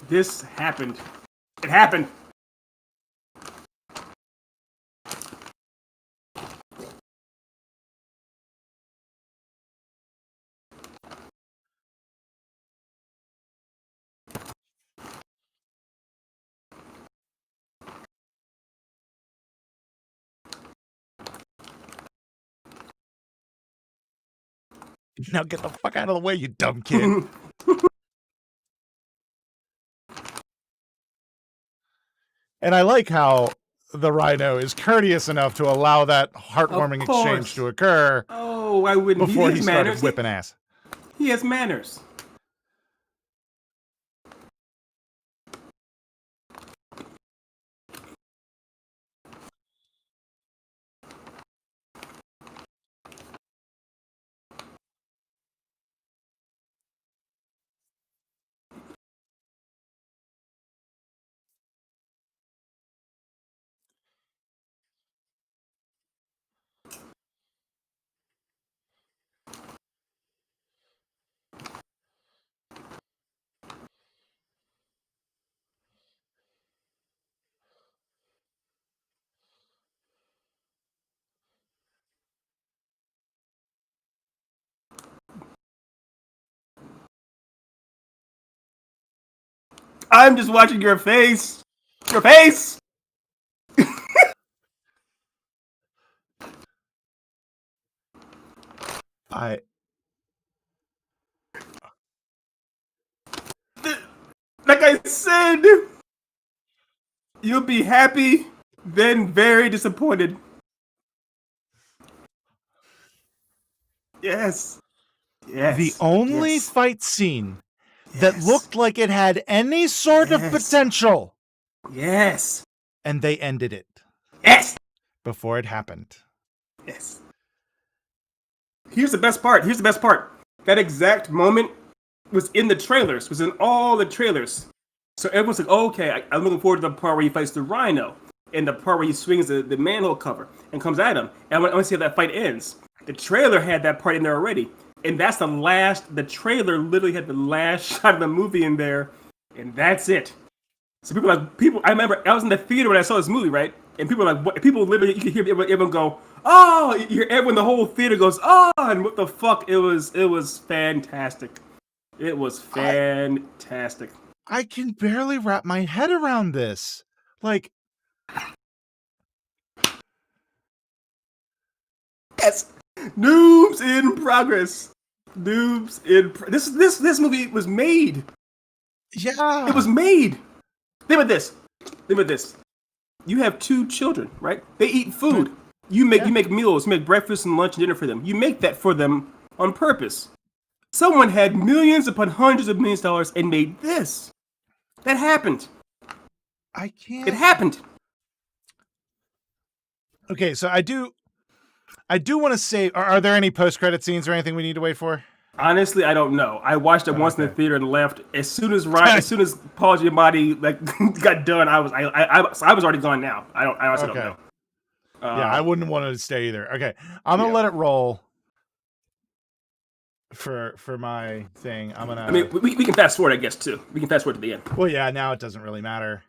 This happened. It happened. Now get the fuck out of the way, you dumb kid. And I like how the Rhino is courteous enough to allow that heartwarming exchange to occur. Oh, why wouldn't before he started manners. whipping ass. He has manners. I'm just watching your face. Your face. I said, you'll be happy, then very disappointed. Yes. Yes. The only fight scene that looked like it had any sort of potential. Yes. And they ended it. Yes. Before it happened. Yes. Here's the best part. That exact moment was in the trailers, was in all the trailers. So everyone's like, oh, okay, I'm looking forward to the part where he fights the Rhino and the part where he swings the manhole cover and comes at him. And I want to see how that fight ends. The trailer had that part in there already. And that's the trailer literally had the last shot of the movie in there. And that's it. So I remember I was in the theater when I saw this movie, right? And people were like, what? People literally, you could hear everyone go, oh, you hear everyone, the whole theater goes, oh, and what the fuck? It was fantastic. It was fantastic. I can barely wrap my head around this. Like, yes, Noobs in progress. This movie was made. Yeah, it was made. Think about this. You have 2 children, right? They eat food. You make meals. You make breakfast and lunch and dinner for them. You make that for them on purpose. Someone had millions upon hundreds of millions of dollars and made this. That happened. I can't. It happened. Okay, so I do want to say, are there any post-credit scenes or anything we need to wait for? Honestly, I don't know. I watched it once in the theater and left. As soon as Paul Giamatti got done, I was already gone. Now I honestly don't know. Yeah, I wouldn't want to stay either. Okay, I'm gonna let it roll for my thing. I mean, we can fast forward, I guess, too. We can fast forward to the end. Well, yeah, now it doesn't really matter.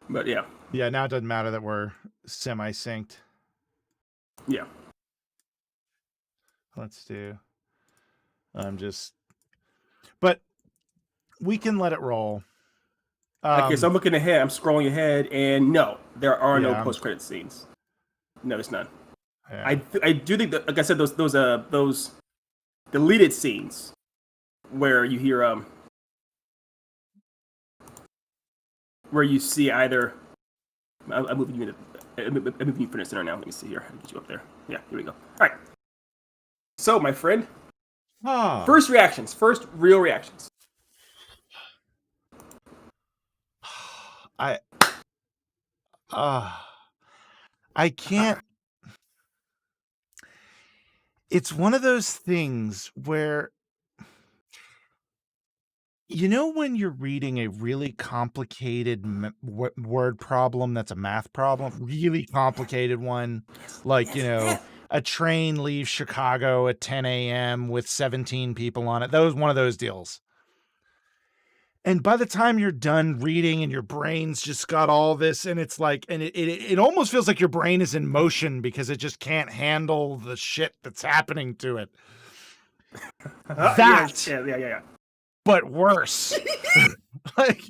But yeah, now it doesn't matter that we're semi-synced. Yeah. Let's do. But we can let it roll. Okay, so I'm looking ahead. I'm scrolling ahead, and no, there are no post-credit scenes. No, it's none. Yeah. I do think that, like I said, those deleted scenes where you hear where you see either. I'm moving you for the center now. Let me see here. I'll get you up there. Yeah, here we go. All right. So, my friend. First real reactions. I can't. It's one of those things where, you know, when you're reading a really complicated word problem that's a math problem, really complicated one, like, you know, a train leaves Chicago at 10 a.m. with 17 people on it. That was one of those deals. And by the time you're done reading and your brain's just got all this, and it's like, and it almost feels like your brain is in motion because it just can't handle the shit that's happening to it. Yeah. But worse. Like,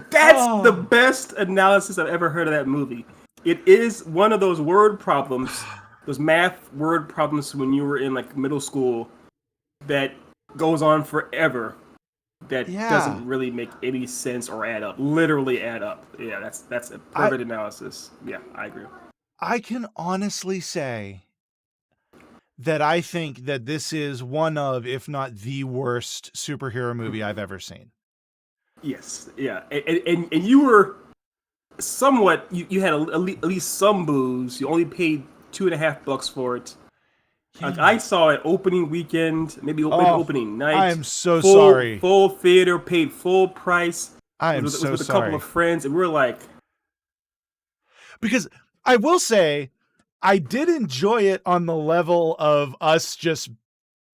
that's the best analysis I've ever heard of that movie. It is one of those word problems, those math word problems when you were in like middle school that goes on forever, that doesn't really make any sense or add up. Literally add up. Yeah, that's a perfect analysis. Yeah, I agree. I can honestly say that I think that this is one of, if not the worst superhero movie I've ever seen. Yes, yeah, and you were somewhat, you had at least some booze. You only paid $2.50 for it. Like, I saw it opening weekend, maybe opening night. I am so sorry. Full theater, paid full price. I am so sorry. With a couple of friends, and we're like, because I will say, I did enjoy it on the level of us just,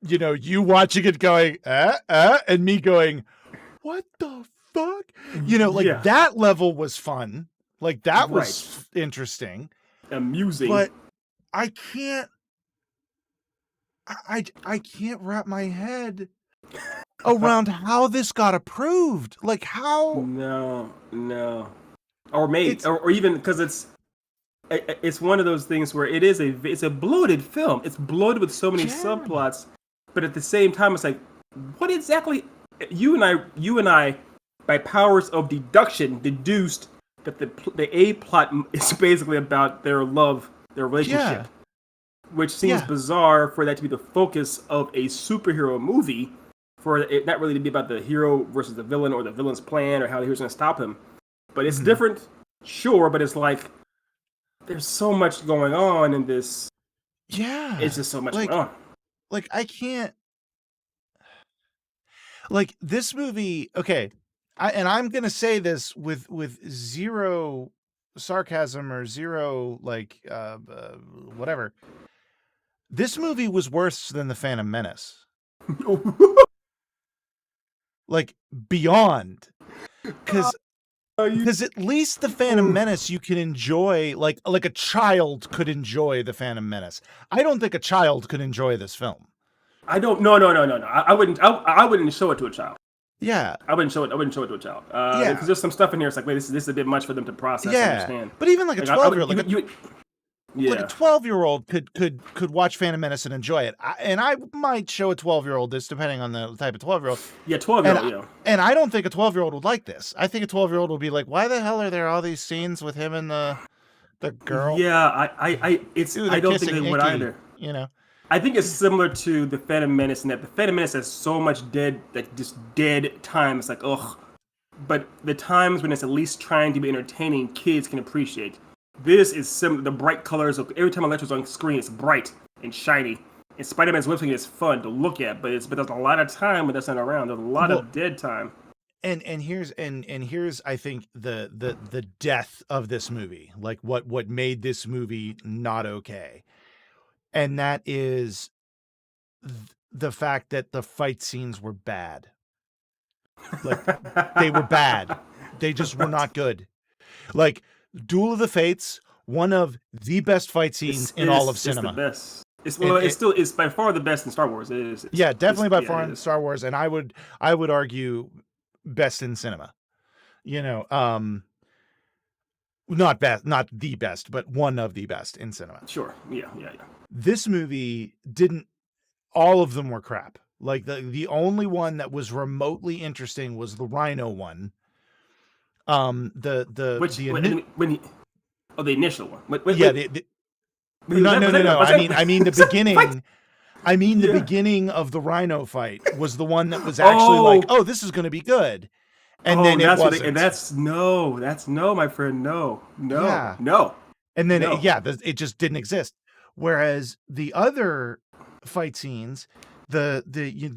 you know, you watching it going, and me going, what the fuck? You know, like that level was fun. Like that was interesting. Amusing. But I can't wrap my head around how this got approved. Like how? No. Or made, or even because it's one of those things where it's a bloated film. It's bloated with so many subplots, but at the same time, it's like, what exactly you and I, by powers of deduction, deduced that the A plot is basically about their love, their relationship, Yeah. which seems Yeah. bizarre for that to be the focus of a superhero movie, for it not really to be about the hero versus the villain or the villain's plan or how the hero's going to stop him. But it's different, sure, but it's like there's so much going on in this. Yeah. It's just so much going on. Like I can't. Like this movie, okay, and I'm gonna say this with zero sarcasm or zero whatever. This movie was worse than the Phantom Menace, like beyond, because at least the Phantom Menace you can enjoy, like a child could enjoy the Phantom Menace. I don't think a child could enjoy this film. I don't. No. I wouldn't. I wouldn't show it to a child. Yeah, I wouldn't show it to a child. Yeah. Because there's some stuff in here. It's like, wait, this is a bit much for them to process. And understand. But even like a 12-year-old, like a 12-year-old could watch Phantom Menace and enjoy it. And I might show a 12-year-old this, depending on the type of 12-year-old. Yeah, 12-year-old. Yeah. And I don't think a 12-year-old would like this. I think a 12-year-old would be like, "Why the hell are there all these scenes with him and the girl?" Yeah, I don't think they would either. You know. I think it's similar to the Phantom Menace in that the Phantom Menace has so much just dead time. It's like, ugh. But the times when it's at least trying to be entertaining, kids can appreciate. This is similar. The bright colors of every time Electro's on screen, it's bright and shiny. And Spider-Man's web swing is fun to look at, but there's a lot of time when that's not around. There's a lot of dead time. And here's I think the death of this movie, like what made this movie not okay. And that is the fact that the fight scenes were bad. Like they were bad. They just were not good. Like Duel of the Fates, one of the best fight scenes in all of cinema. It's the best. It's by far the best in Star Wars. Definitely by far in Star Wars, and I would argue best in cinema. You know, not the best, but one of the best in cinema. Sure. Yeah. This movie didn't. All of them were crap. Like the only one that was remotely interesting was the Rhino one. The initial one. No. I mean the beginning. I mean the beginning of the Rhino fight was the one that was actually like, oh, this is going to be good. And then it wasn't. That's no, my friend. No. And then it just didn't exist. Whereas the other fight scenes, the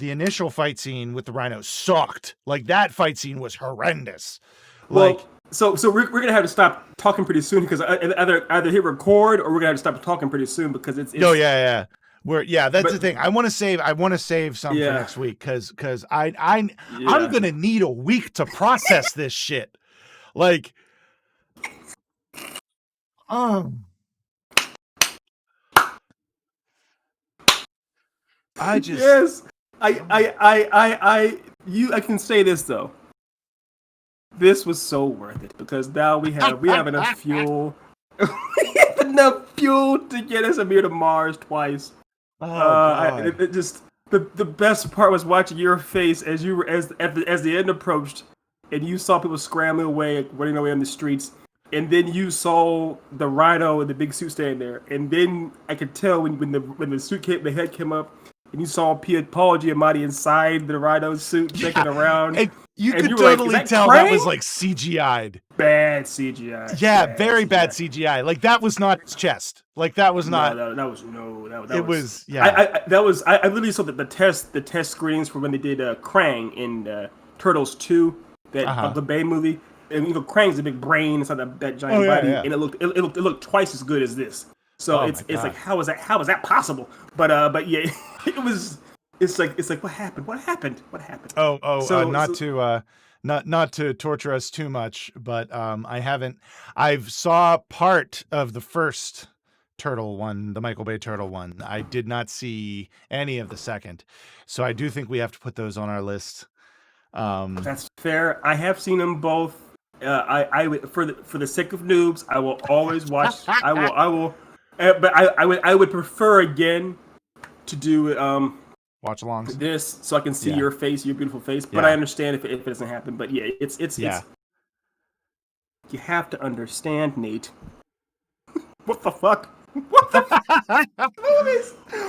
initial fight scene with the Rhino sucked. Like that fight scene was horrendous. Well, so we're gonna have to stop talking pretty soon because either hit record or we're gonna have to stop talking pretty soon because it's that's the thing. I want to save some for next week because I'm gonna need a week to process this shit. Like, I can say this though. This was so worth it because now we have enough fuel. We have enough fuel to get us here to Mars twice. It just the best part was watching your face as you were as the end approached, and you saw people scrambling away, running away on the streets, and then you saw the Rhino in the big suit standing there, and then I could tell when the suit came, the head came up, and you saw Paul Giamatti inside the Rhino suit checking around. And you could totally tell that was like CGI'd. Bad CGI. Yeah, very bad CGI. Like that was not his chest. Like that was not. I literally saw the test screenings for when they did Krang in Turtles 2, of the Bay movie. And Krang's a big brain inside that giant body, and it looked twice as good as this. So it's like how is that possible? But yeah, it was. It's like what happened? Not to torture us too much, but I've saw part of the first Turtle one, the Michael Bay Turtle one. I did not see any of the second, so I do think we have to put those on our list. That's fair. I have seen them both. I for the sake of noobs, I will always watch. I will. But I would prefer again to do watch alongs. This, so I can see Yeah. your face, your beautiful face. But Yeah. I understand if it doesn't happen. But yeah, it's you have to understand, Nate. What the fuck? What the fuck?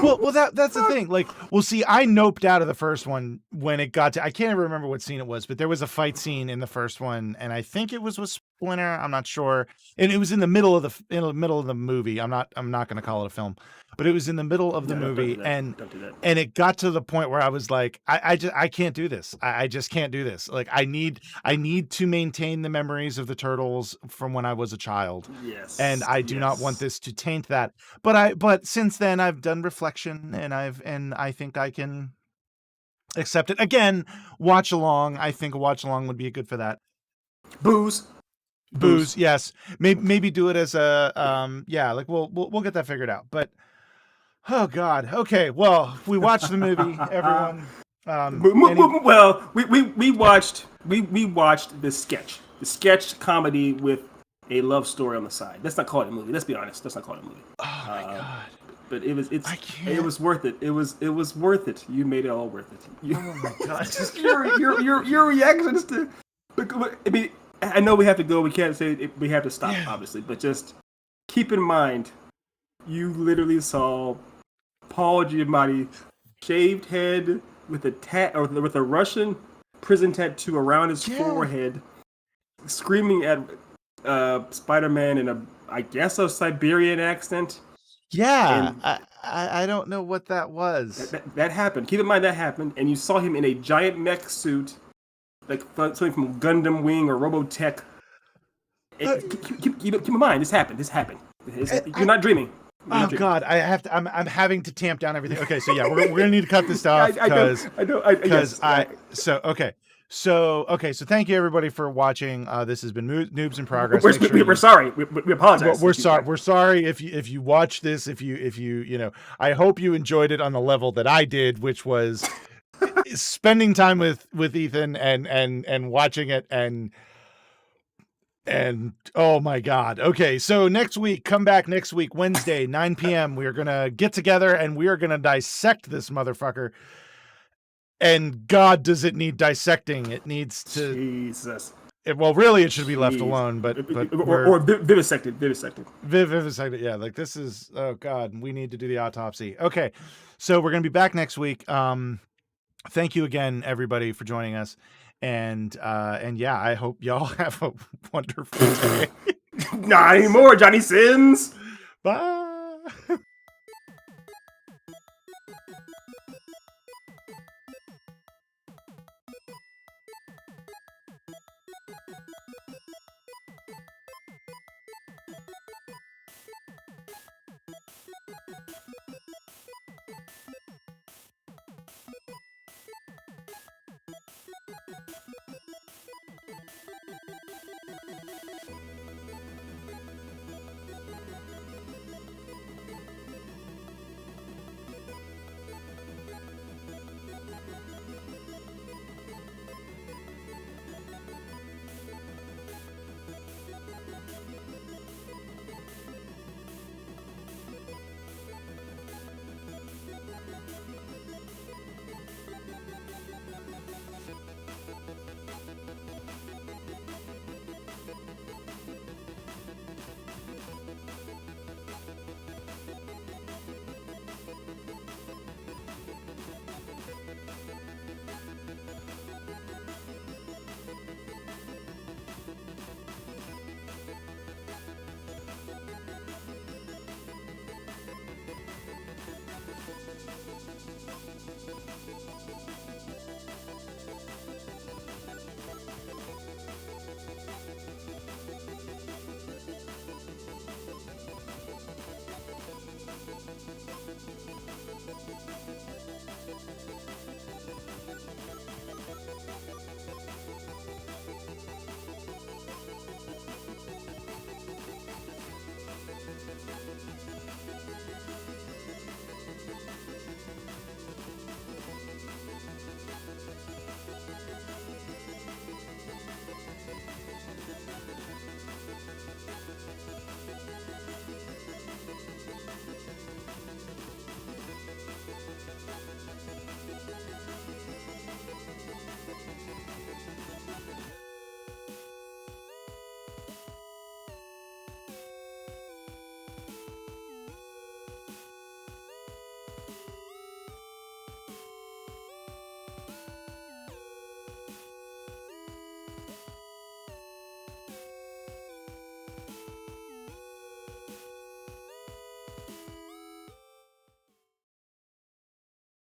Well, that's the thing. Like, well, see, I noped out of the first one when it got to. I can't even remember what scene it was, but there was a fight scene in the first one, and I think it was with Splinter. I'm not sure, and it was in the middle of the movie. I'm not going to call it a film, but it was in the middle of the movie, don't do that. and it got to the point where I was like, I can't do this. I just can't do this. Like, I need to maintain the memories of the Turtles from when I was a child. Yes, and I do not want this to taint that. But since then I've done reflection, and I think I can accept it. Again, watch along. I think a watch along would be good for that. Booze, yes. Maybe do it as a yeah, like we'll get that figured out. But oh god. Okay, well, we watched the movie, everyone. Well, we watched the sketch comedy with a love story on the side. Let's not call it a movie. Let's be honest. Let's not call it a movie. Oh my god. But it was worth it. It was worth it. You made it all worth it. Oh my god. Just your reactions to. I mean, I know we have to go. We can't say it, we have to stop, obviously. But just keep in mind, you literally saw Paul Giamatti, shaved head with a Russian prison tattoo around his forehead, screaming at Spider-Man in I guess a Siberian accent. Yeah, I don't know what that was. That happened. Keep in mind that happened, and you saw him in a giant mech suit, like something from Gundam Wing or Robotech. Keep in mind, this happened. You're not dreaming. God, I'm having to tamp down everything. Okay, so yeah, we're gonna need to cut this off because So thank you everybody for watching. This has been Noobs in Progress. We're sorry. We apologize. We're sorry if you watch this. If you I hope you enjoyed it on the level that I did, which was spending time with Ethan and watching it and oh my god. Okay, so come back next week, Wednesday, 9 p.m. We are gonna get together and we are gonna dissect this motherfucker. And God, does it need dissecting? It needs to. Jesus. Well, really, it should be left alone. But or vivisected. Vivisected. Yeah, like this is. Oh God, we need to do the autopsy. Okay, so we're gonna be back next week. Thank you again, everybody, for joining us. And yeah, I hope y'all have a wonderful day. Not anymore, Johnny Sins. Bye.